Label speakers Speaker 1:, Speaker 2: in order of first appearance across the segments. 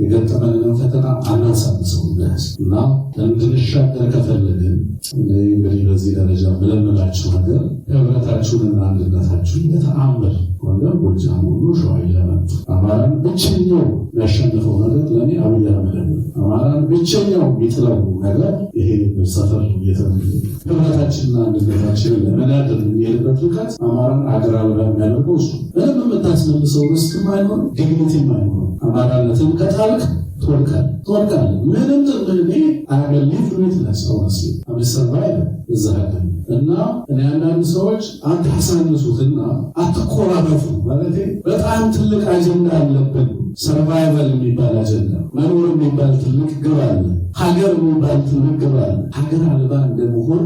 Speaker 1: የገጠመንን ፈተና አናሳንሰው እና እንድንሻገር ከፈለግን እንግዲህ በዚህ ደረጃ ምለምላችሁ ነገር ህብረታችሁንና አንድነታችሁን የተአምር ወንደር ጎጃም ሁሉ ሸዋ ይለመጡ። አማራን ብቸኛው ያሸነፈው ነገር ለእኔ አብይ አህመድ ነው። አማራን ብቸኛው የሚጥለው ነገር ይሄ ሰፈር ህብረታችንና አንድነታችንን ለመናደር የሚሄድበት ርቀት አማራን አገር አልባ የሚያደርገው እሱ ምንም የምታስመልሰው ርስትም አይኖርም፣ ዲግኒቲም አይኖርም። አማራነትን ከጣልክ ትወድቃለህ። ምንም ጥርምኔ አገሊፍ ዊትነስ ሆነስሊ አምሰርቫይቭ እዛ ሀገር እና እኔ አንዳንድ ሰዎች አታሳንሱትና አትኮራረፉ ማለት በጣም ትልቅ አጀንዳ አለብን። ሰርቫይቫል የሚባል አጀንዳ፣ መኖር የሚባል ትልቅ ግብ አለ፣ ሀገር የሚባል ትልቅ ግብ አለ። ሀገር አልባ እንደመሆን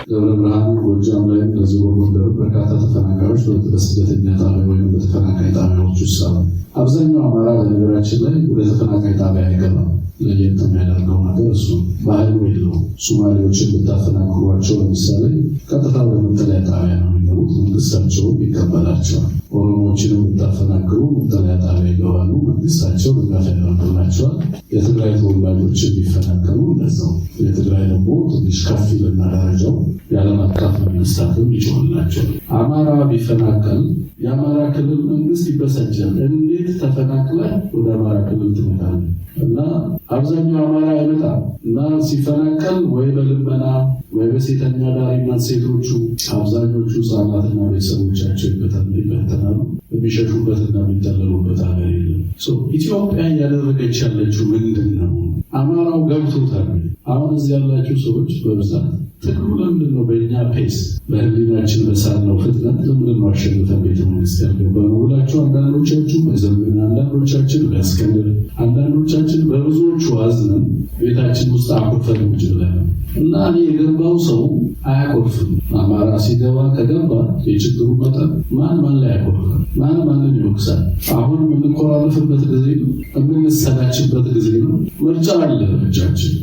Speaker 1: ደብረ ብርሃን ጎጃም ላይ እንደዚህ በጎንደር በርካታ ተፈናቃዮች በስደተኛ ጣቢያ ወይም በተፈናቃይ ጣቢያዎች ውስጥ አሉ። አብዛኛው አማራ በነገራችን ላይ ወደ ተፈናቃይ ጣቢያ አይገባም። ለየት የሚያደርገው ነገር እሱ ባህሉ የለውም። ሶማሌዎችን ብታፈናቅሏቸው ለምሳሌ ቀጥታ ወደ መጠለያ ጣቢያ ነው የሚገቡት፣ መንግስታቸው ይቀበላቸዋል። ኦሮሞዎችንም ብታፈናቅሉ መጠለያ ጣቢያ ይገባሉ፣ መንግስታቸው ድጋፍ ያደርግላቸዋል። የትግራይ ተወላጆችን ቢፈናቀሉ እንደዛው። የትግራይ ደግሞ ትንሽ ከፍ ይልና ደረጃው የዓለም አቀፍ መንግስታትም ይጮህላቸዋል። አማራ ቢፈናቀል የአማራ ክልል መንግስት ይበሳጫል። እንዴት ተፈናቅለህ ወደ አማራ ክልል ትመጣለህ? እና አብዛኛው አማራ አይመጣም እና ሲፈናቀል ወይ በልመና ወይ በሴተኛ ዳሪነት ሴቶቹ አብዛኞቹ ህጻናትና ቤተሰቦቻቸው ይበተናሉ። የሚሸሹበትና የሚጠለሉበት ሀገር የለም። ኢትዮጵያ እያደረገች ያለችው ምንድን ነው? አማራው ገብቶታል። አሁን እዚህ ያላችሁ ሰዎች በብዛት ትግሉ ለምንድን ነው በእኛ ፔስ በህሊናችን በሳልነው ፍጥነት ለምንድን ነው አሸንፈን ቤተ መንግስት ያልገባነው ብላችሁ አንዳንዶቻችሁ በዘመን አንዳንዶቻችን በእስክንድር አንዳንዶቻችን በብዙዎቹ አዝነን ቤታችን ውስጥ አኩርፈን ቁጭ ብለን እና እኔ የገባው ሰው አያኮርፍም። አማራ ሲገባ ከገባ የችግሩ መጠን ማን ላይ ያኮርፋል? ማንን ይወቅሳል? አሁን የምንኮራረፍበት ጊዜ ነው፣ የምንሰላችበት ጊዜ ነው። ምርጫ አለ እጃችን።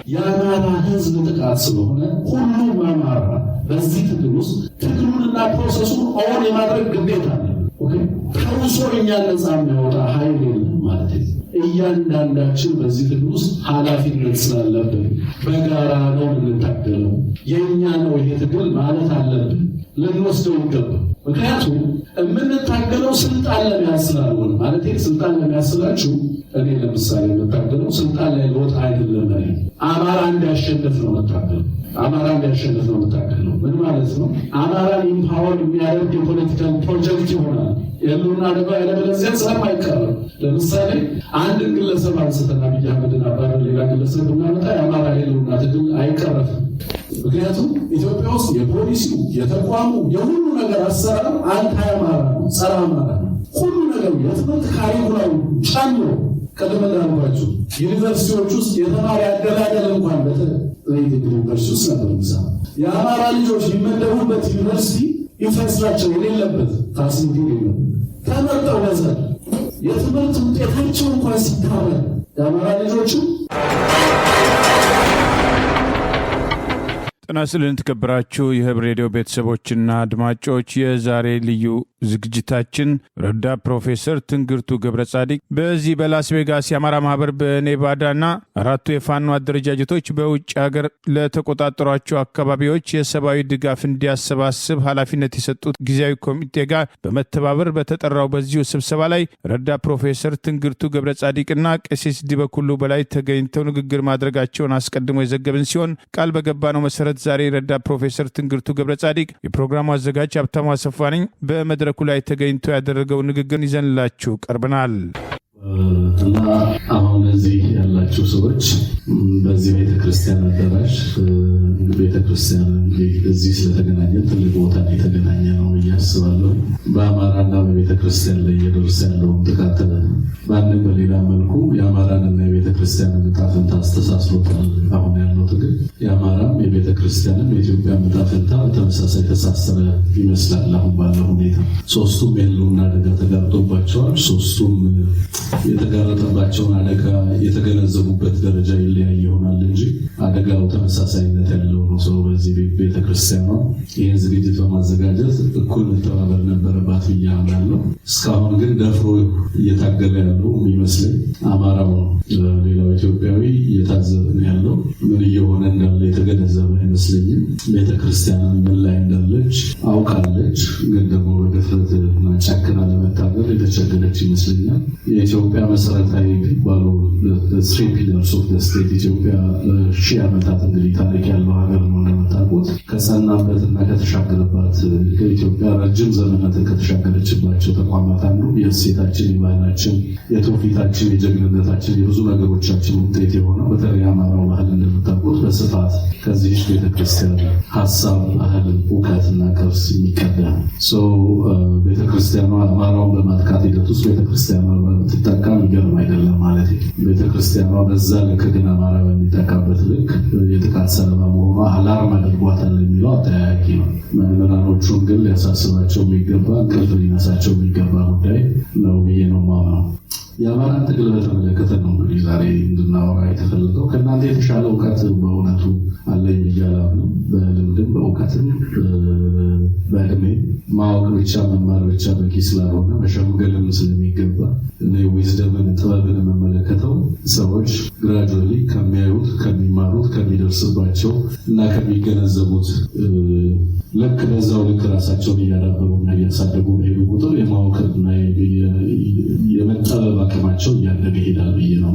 Speaker 1: የአማራ ህዝብ ጥቃት ስለሆነ ሁሉም አማራ በዚህ ትግል ውስጥ ትግሉንና ፕሮሰሱን ኦን የማድረግ ግዴታ አለ። ከውሶ እኛን ነፃ የሚያወጣ ኃይል የለም ማለት ነው። እያንዳንዳችን በዚህ ትግል ውስጥ ኃላፊነት ስላለብን በጋራ ነው የምንታገለው። የእኛ ነው ይሄ ትግል ማለት አለብን፣ ልንወስደው ይገባል። ምክንያቱም የምንታገለው ስልጣን ለመያዝ ስላልሆነ ማለት ስልጣን ለመያዝላችሁ እኔ ለምሳሌ የምታገለው ስልጣን ላይ ለወጥ አይደለም። አማራ እንዲያሸንፍ ነው የምታገለው። አማራ እንዲያሸንፍ ነው የምታገለው። ምን ማለት ነው? አማራን ኢምፓወር የሚያደርግ የፖለቲካል ፕሮጀክት ይሆናል። የሉና አደጋ ያለበለዚያ ስለማይቀርም ለምሳሌ አንድ ግለሰብ አንስተና አብይ አህመድን አባረን ሌላ ግለሰብ ብናመጣ የአማራ የሉና ትግል አይቀረፍም። ምክንያቱም ኢትዮጵያ ውስጥ የፖሊሲው የተቋሙ የሁሉ ነገር አሰራር አንታይ አማራ ነው፣ ጸረ አማራ ነው። ሁሉ ነገር የትምህርት ካሪኩላሙ ጨምሮ ቀደም እንዳልኳችሁ ዩኒቨርሲቲዎች ውስጥ የተማሪ አደላደል እንኳን ዩኒቨርሲቲ ውስጥ ነበር ምሳ የአማራ ልጆች የሚመደቡበት ዩኒቨርሲቲ ኢንፍራስትራክቸር የሌለበት ፋሲሊቲ የሌለበት ተመርጠው ነበር። የትምህርት ውጤታቸው እንኳን ሲታወቅ የአማራ ልጆቹ
Speaker 2: ጤና ይስጥልን የተከበራችሁ የህብር ሬዲዮ ቤተሰቦችና አድማጮች፣ የዛሬ ልዩ ዝግጅታችን ረዳት ፕሮፌሰር ትንግርቱ ገብረጻዲቅ በዚህ በላስ ቬጋስ የአማራ ማህበር በኔቫዳና አራቱ የፋኖ አደረጃጀቶች በውጭ ሀገር ለተቆጣጠሯቸው አካባቢዎች የሰብአዊ ድጋፍ እንዲያሰባስብ ኃላፊነት የሰጡት ጊዜያዊ ኮሚቴ ጋር በመተባበር በተጠራው በዚሁ ስብሰባ ላይ ረዳት ፕሮፌሰር ትንግርቱ ገብረጻዲቅና ቄስ ዲበኩሉ በላይ ተገኝተው ንግግር ማድረጋቸውን አስቀድሞ የዘገብን ሲሆን ቃል በገባነው መሰረት ዛሬ ረዳት ፕሮፌሰር ትንግርቱ ገብረጻዲቅ የፕሮግራሙ አዘጋጅ ሀብታሙ አሰፋ ነኝ በመድረኩ ላይ ተገኝቶ ያደረገው ንግግር ይዘንላችሁ ቀርበናል።
Speaker 1: እና አሁን እዚህ ያላችሁ ሰዎች በዚህ ቤተክርስቲያን አዳራሽ ቤተክርስቲያን እዚህ ስለተገናኘ ትልቅ ቦታ ላይ የተገናኘ ነው እያስባለሁ። በአማራና በቤተክርስቲያን ላይ እየደረሰ ያለውን ጥቃት በአንድ በሌላ መልኩ የአማራንና የቤተክርስቲያንን ዕጣ ፈንታ አስተሳስሮታል። አሁን ያለው ትግል የአማራም የቤተክርስቲያንም የኢትዮጵያ ዕጣ ፈንታ በተመሳሳይ ተሳሰረ ይመስላል። አሁን ባለው ሁኔታ ሶስቱም የህልውና አደጋ ተጋርጦባቸዋል። ሶስቱም የተጋረጠባቸውን አደጋ የተገነዘቡበት ደረጃ ይለያይ ይሆናል እንጂ አደጋው ተመሳሳይነት ያለው ነው። ሰው በዚህ ቤተክርስቲያኗ ይህን ዝግጅት በማዘጋጀት እኩል መተባበር ነበረባት ብዬ አምናለሁ። እስካሁን ግን ደፍሮ እየታገለ ያለው የሚመስለኝ አማራው ነው። ሌላው ኢትዮጵያዊ እየታዘበን ያለው ምን እየሆነ እንዳለ የተገነዘበ አይመስለኝም። ቤተክርስቲያንን ምን ላይ እንዳለች አውቃለች፣ ግን ደግሞ በድፍረት እና ጨክና ለመታገል የተቸገረች ይመስለኛል። የኢትዮጵያ መሰረታዊ የሚባሉ ትሪ ፒለርስ ኦፍ ስቴት ኢትዮጵያ ሺህ ዓመታት እንግዲህ ታሪክ ያለው ሀገር ነው እንደምታውቁት። ከጸናበትና ከተሻገረባት ከኢትዮጵያ ረጅም ዘመናትን ከተሻገረችባቸው ተቋማት አንዱ የእሴታችን፣ የባህላችን፣ የትውፊታችን፣ የጀግንነታችን የብዙ ነገሮቻችን ውጤት የሆነው በተለይ አማራው ባህል እንደምታውቁት በስፋት ከዚህ ቤተክርስቲያን ሀሳብ፣ ባህል፣ እውቀትና ቅርስ የሚቀዳ ቤተክርስቲያኗ አማራውን በማጥቃት ሂደት ውስጥ ቤተክርስቲያኗ ትጠቃ የሚገርም አይደለም ማለት ነው። ቤተክርስቲያኗ በዛ ልክ ግን አማራ በሚጠቃበት ልክ የጥቃት ሰለባ መሆኗ አላርም አድርጓታል የሚለው አጠያያቂ ነው። ምዕመናኖቹን ግን ሊያሳስባቸው የሚገባ እንቅልፍ ሊነሳቸው የሚገባ ጉዳይ ነው ብዬ ነው የማምነው። የአማራን ትግል በተመለከተ ነው እንግዲህ ዛሬ እንድናወራ የተፈለገው። ከእናንተ የተሻለ እውቀት በእውነቱ አለኝ እያላምንም በልምድም በእውቀትም በእድሜ ማወቅ ብቻ መማር ብቻ በቂ ስላልሆነ መሸምገልም ስለሚገባ እኔ ዊዝደምን ጥበብን የምመለከተው ሰዎች ግራጁዋሊ ከሚያዩት፣ ከሚማሩት፣ ከሚደርስባቸው እና ከሚገነዘቡት ልክ በዛው ልክ ራሳቸውን እያዳበሩና እያሳደጉ ሄዱ ቁጥር የማወቅና የመጠበብ አቅማቸው እያደገ ይሄዳል ብዬ ነው።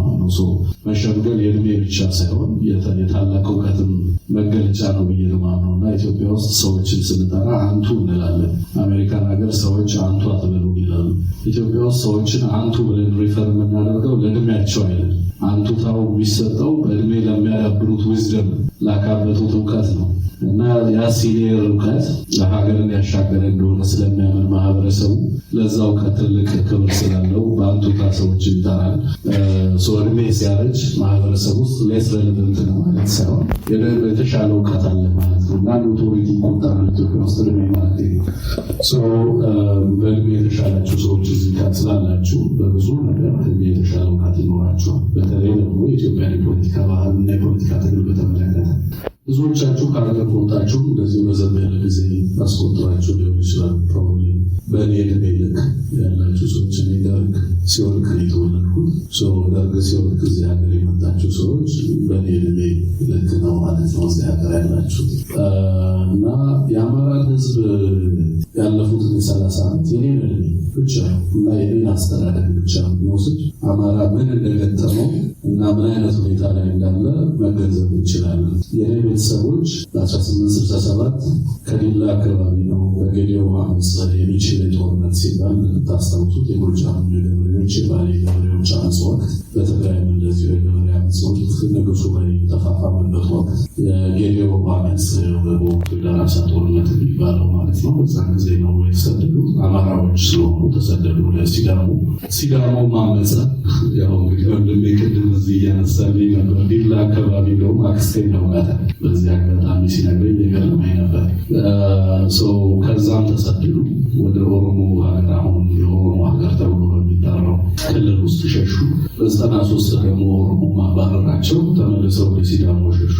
Speaker 1: መሸምገል የእድሜ ብቻ ሳይሆን የታላቅ እውቀትም መገለጫ ነው ብዬ ነው ማምነው እና ኢትዮጵያ ውስጥ ሰዎችን ስንጠራ አንቱ እንላለን። አሜሪካን ሀገር ሰዎች አንቱ አትበሉ ይላሉ። ኢትዮጵያ ውስጥ ሰዎችን አንቱ ብለን ሪፈር የምናደርገው ለእድሜያቸው አይደለም። አንቱታው የሚሰጠው በእድሜ ለሚያዳብሩት ዊዝደም ላካበቱት እውቀት ነው እና ያ ሲኒየር እውቀት ለሀገርን ያሻገረ እንደሆነ ስለሚያምን ማህበረሰቡ ለዛ እውቀት ትልቅ ክብር ስላለው በአንቱታ ሰዎችን ይጠራል። እድሜ ሲያረጅ ማህበረሰብ ውስጥ ሌስ ሬሌቨንት ነው ማለት ሳይሆን የተሻለ እውቀት አለ ማለት ነው እና ኦቶሪቲ ይቆጠራል ኢትዮጵያ ውስጥ እድሜ ማለት ነው። በእድሜ የተሻላቸው ሰዎች እዚህ ጋር ስላላችሁ በብዙ ነገር እድሜ የተሻለ እውቀት ይኖራቸዋል። በተለይ ደግሞ የኢትዮጵያ የፖለቲካ ባህል እና የፖለቲካ ትግል በተመለከተ ብዙዎቻችሁ ከሀገር ከወጣችሁ እንደዚህ ረዘም ያለ ጊዜ አስቆጥራችሁ ሊሆን ይችላል። ፕሮባብሊ በእኔ ዕድሜ ልክ ያላችሁ ሰዎች እኔ ደርግ ሲወድቅ የተወለድኩት ደርግ ሲወድቅ እዚህ ሀገር የመጣችሁ ሰዎች በእኔ ዕድሜ ልክ ነው ማለት ነው እዚህ ሀገር ያላችሁ እና የአማራን ሕዝብ ያለፉትን 30 ዓመት የኔን ዕድሜ ብቻ እና የኔን አስተዳደግ ብቻ መውሰድ አማራ ምን እንደገጠመው እና ምን አይነት ሁኔታ ላይ እንዳለ መገንዘብ እንችላለን። የኔ ቤተሰቦች በ1867 ከዲላ አካባቢ ነው በጌዴኦ አመፅ የሚችል ጦርነት ሲባል ታስታውሱት የጎጃም ገበሬዎች የባሌ ገበሬዎች አመፅ ወቅት በትግራይም እንደዚሁ የገበሬ አመፅ ወቅት ንጉሱ ላይ ተፋፋመበት ወቅት የጌዴኦ አመፅ በወቅቱ ለራሳ ጦርነት የሚባለው ማለት ነው። በዛ ጊዜ ነው የተሰደዱት አማራዎች ስለሆኑ ተሰደዱ ወደ ሲዳሞ ማመፀ ያው እንግዲህ ወንድሜ ቅድም እዚህ እያነሳልኝ ነበር። ዲላ አካባቢ ነው አክስቴ ነው በዚህ አጋጣሚ ሲነግረኝ የገረመኝ ነበር። ከዛም ተሰደዱ ወደ ኦሮሞ ሀገር አሁን የኦሮሞ ሀገር ተብሎ በሚጠራው ክልል ውስጥ ሸሹ። በ93 ደግሞ ኦሮሞ ማባረራቸው ተመልሰው ወደ ሲዳሞ ሸሹ።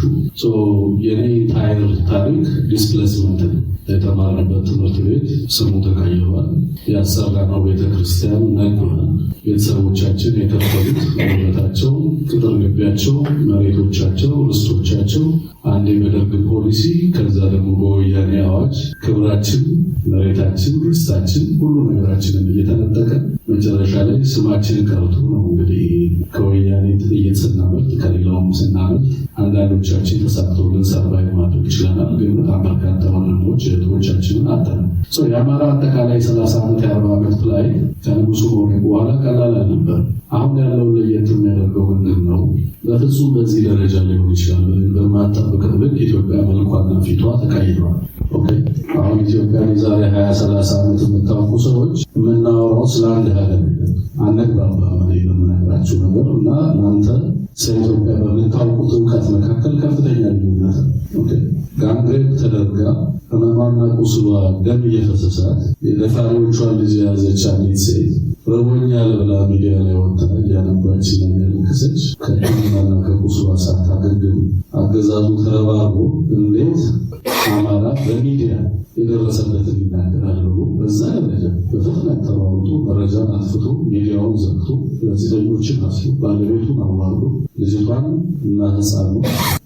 Speaker 1: የኔ ታይር ታሪክ ዲስፕሌስመንት ነው። የተማረበት ትምህርት ቤት ስሙ ተቀይሯል። ያሰራነው ቤተክርስቲያን ነግሯል። ቤተሰቦቻችን የከፈሉት ንብረታቸው፣ ቅጥር ግቢያቸው፣ መሬቶቻቸው፣ ርስቶቻቸው አንዴ በደርግ ፖሊሲ ከዛ ደግሞ በወያኔ አዋጅ ክብራችን፣ መሬታችን፣ ርስታችን፣ ሁሉ ነገራችንን እየተነጠቀ መጨረሻ ላይ ስማችን ቀርቶ ነው እንግዲህ ከወያኔ ጥይት ስናመልጥ ከሌላውም ስናመልጥ አንዳንዶቻችን ተሳክቶልን ሰርቫይቭ ማድረግ ይችላል። ግን በጣም በርካታ ወንድሞች እህቶቻችንን አጥተናል። የአማራ አጠቃላይ 30 ዓመት 40 ዓመት ላይ ከንጉሱ ሆነ በኋላ ቀላል አልነበር። አሁን ያለው ለየት የሚያደርገው ምንድን ነው? በፍጹም በዚህ ደረጃ ሊሆን ይችላል በማጠብቀው ልክ ኢትዮጵያ መልኳና ፊቷ ተቀይሯል። አሁን ኢትዮጵያ የዛሬ 20-30 ዓመት የምታውቁ ሰዎች የምናወራው ስለ አንድ ሀገር አነግባባ በምነግራችሁ ነገር እና እናንተ ስለ ኢትዮጵያ በምታውቁት እውቀት መካከል ከፍተኛ ልዩነት ጋንግሬፕ ተደርጋ ህመሟና ቁስሏ ደም እየፈሰሳት የደፋሪዎቿን ልጅ የያዘች አንዲት ሴት ረቦኛል ብላ ሚዲያ ላይ ወጣ እያነባች ላይ ያለከሰች ከሕክምናና ከቁስሏ ሳታገግም አገዛዙ ተረባርቦ እንዴት አማራ በሚዲያ የደረሰበትን ይናገራል ብሎ በዛ ደረጃ በፍጥነት ተሯሩጦ መረጃን አጥፍቶ ሚዲያውን ዘግቶ ጋዜጠኞችን አስሮ ባለቤቱን አዋርዶ ልጅቷን እና ሕፃኑ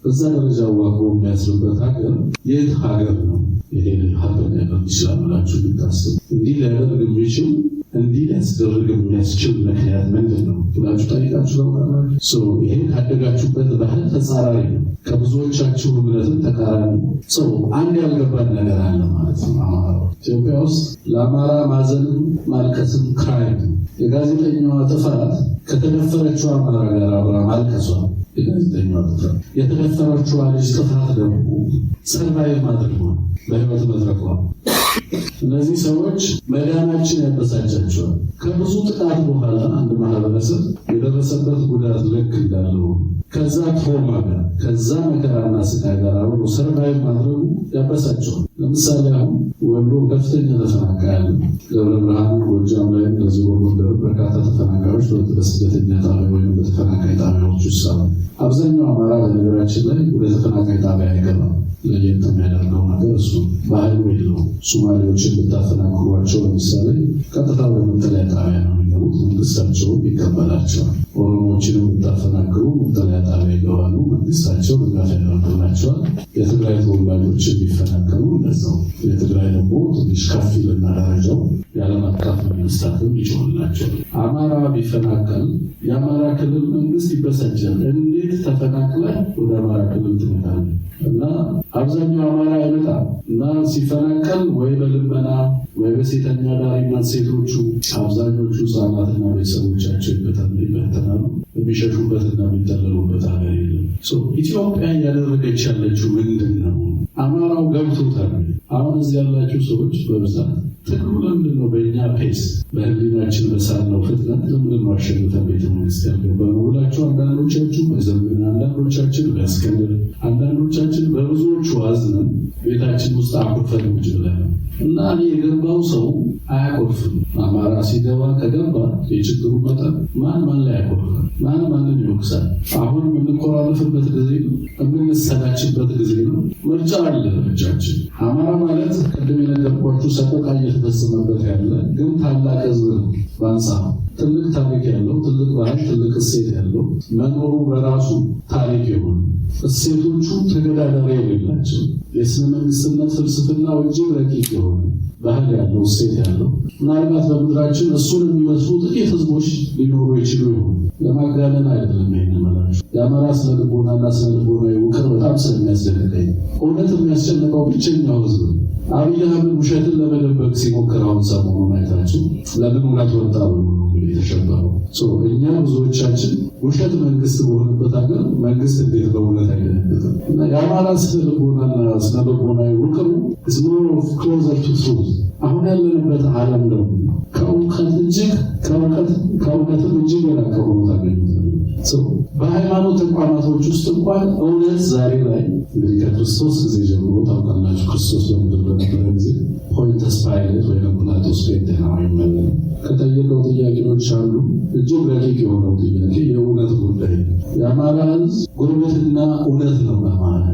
Speaker 1: በዛ ደረጃ ዋግቦ የሚያስርበት ሀገር የት ሀገር ነው? ይሄ ሀገር ሊያደርግ ይችላል ብላችሁ ብታስብ እንዲህ ሊያደርግ የሚችል እንዲህ ሊያስደርግ የሚያስችል ምክንያት ምንድን ነው ብላችሁ ጠይቃችሁ ነው። ይሄ ካደጋችሁበት ባህል ተጻራሪ ነው። ከብዙዎቻችሁ እምነትን ተቃራኒ ሰው አንድ ያልገባን ነገር አለ ማለት ነው። አማራ ኢትዮጵያ ውስጥ ለአማራ ማዘንም ማልቀስም ክራይም የጋዜጠኛዋ ጥፋት ከተደፈረችው አማራ ጋር አብራ ማልቀሷ የጋዜጠኛዋ ጥፋት፣ የተደፈረችዋ ልጅ ጥፋት ደግሞ ሰርቫይቭ ማድረጓ በህይወት መድረኳ። እነዚህ ሰዎች መዳናችን ያበሳጫቸዋል። ከብዙ ጥቃት በኋላ አንድ ማህበረሰብ የደረሰበት ጉዳት ልክ እንዳለው ከዛ ትሮማ ጋር ከዛ መከራና ስቃይ ጋር አብሮ ሰርቫይቭ ማድረጉ ያበሳጨዋል። ለምሳሌ አሁን ወሎ ከፍተኛ ተፈናቃይ አለ። ደብረ ብርሃን፣ ጎጃም ላይ እንደዚህ ጎንደር በርካታ ተፈናቃዮች በስደተኛ ጣቢያ ወይም በተፈናቃይ ጣቢያዎች ውስጥ አሉ። አብዛኛው አማራ በነገራችን ላይ ወደ ተፈናቃይ ጣቢያ አይገባም። ለየት የሚያደርገው ነገር እሱ ባህሉ የለውም። ሶማሌዎችን ብታፈናቅሏቸው ለምሳሌ ቀጥታ ወደ መጠለያ ጣቢያ ነው የሚገቡት፣ መንግስታቸው ይቀበላቸዋል። ኦሮሞዎችን ብታፈናቅሉ መጠለያ ጣቢያ ይገባሉ፣ መንግስታቸው ድጋፍ ያደርግላቸዋል። የትግራይ ተወላጆችን ቢፈናቀሉ እንደዛው። የትግራይ ደግሞ ትንሽ ከፍ ይልና ደረጃው የዓለም አቀፍ መንግስታትም ይጮህላቸዋል። አማራ ቢፈናቀል የአማራ ክልል መንግስት ይበሳጫል። እንዴት ተፈናቅለ ወደ አማራ ክልል ትመጣለህ? እና አብዛኛው አማራ አይመጣም እና ሲፈናቀል ወይ በልመና ወይ በሴተኛ ዳሪነት ሴቶቹ አብዛኞቹ ህጻናትና ቤተሰቦቻቸው ይበተናሉ። የሚሸሹበትና የሚጠለሉበት ሀገር የለም። ኢትዮጵያ እያደረገች ያለችው ምንድን ነው? አማራው ገብቶታል። አሁን እዚህ ያላችሁ ሰዎች በብዛት ትግሉ ለምንድን ነው በእኛ ፔስ በህሊናችን በሳልነው ፍጥነት ለምንድን ነው አሸንፈን ቤተ መንግስት ያልገባነው ብላችሁ አንዳንዶቻችሁ በዘመን አንዳንዶቻችን በእስክንድር አንዳንዶቻችን በብዙዎቹ አዝነን ቤታችን ውስጥ አኩርፈን ቁጭ ብለን እና እኔ የገባው ሰው አያኮርፍም። አማራ ሲገባ ከገባ የችግሩ መጠን ማን ላይ ያኮርፋል? ማን ማንን ይወቅሳል? አሁን የምንኮራረፍበት ጊዜ ነው፣ የምንሰላችበት ጊዜ ነው። ምርጫ አለ እጃችን። አማራ ማለት ቅድም የነገርኳችሁ ሰቆቃ እየተፈጸመበት ያለ ግን ታላቅ ህዝብ ነው። በአንጻሩ ትልቅ ታሪክ ያለው ትልቅ ባህል ትልቅ እሴት ያለው መኖሩ በራሱ ታሪክ የሆነ እሴቶቹ ተገዳዳሪ የሌላቸው የስነ መንግስትነት ፍልስፍና እጅግ ረቂቅ የሆነ ባህል ያለው እሴት ያለው ምናልባት በምድራችን እሱን የሚመስሉ ጥቂት ህዝቦች ሊኖሩ ይችሉ ይሆን። ለማጋነን አይደለም ይሄን መላችሁ። የአማራ ስነ ልቦናና ስነ ልቦናዊ ውቅር በጣም ስለሚያስደንቀኝ እውነት የሚያስጨንቀው ብቸኛው ህዝብ ነው። አብይ አህመድ ውሸትን ለመደበቅ ሲሞክር አሁን ሰሞኑን አይታችሁ ለምን እውነት ወጣ ብሎ የተሸበረው። እኛ ብዙዎቻችን ውሸት መንግስት በሆነበት ሀገር መንግስት እንዴት በእውነት አይደነግጥም? እና የአማራ ስነ ልቦናና ስነ ልቦናዊ ውቅሩ is more closer to truth። አሁን ያለንበት ዓለም ደግሞ ከእውቀትም እጅግ የራቀ ሆኖ ታገኙታላችሁ። በሃይማኖት ተቋማቶች ውስጥ እንኳን እውነት ዛሬ ላይ እንግዲህ ከክርስቶስ ጊዜ ጀምሮ ታውቃላችሁ፣ ክርስቶስ በምድር በነበረ ጊዜ ፖንተስ ፓይለት ወይ ጲላጦስ ጴንጤናዊ ከጠየቀው ጥያቄዎች አሉ። እጅግ ረቂቅ የሆነው ጥያቄ የእውነት ጉዳይ ነው። የአማራ ህዝብ ጉርብትና እውነት ነው። ለአማራ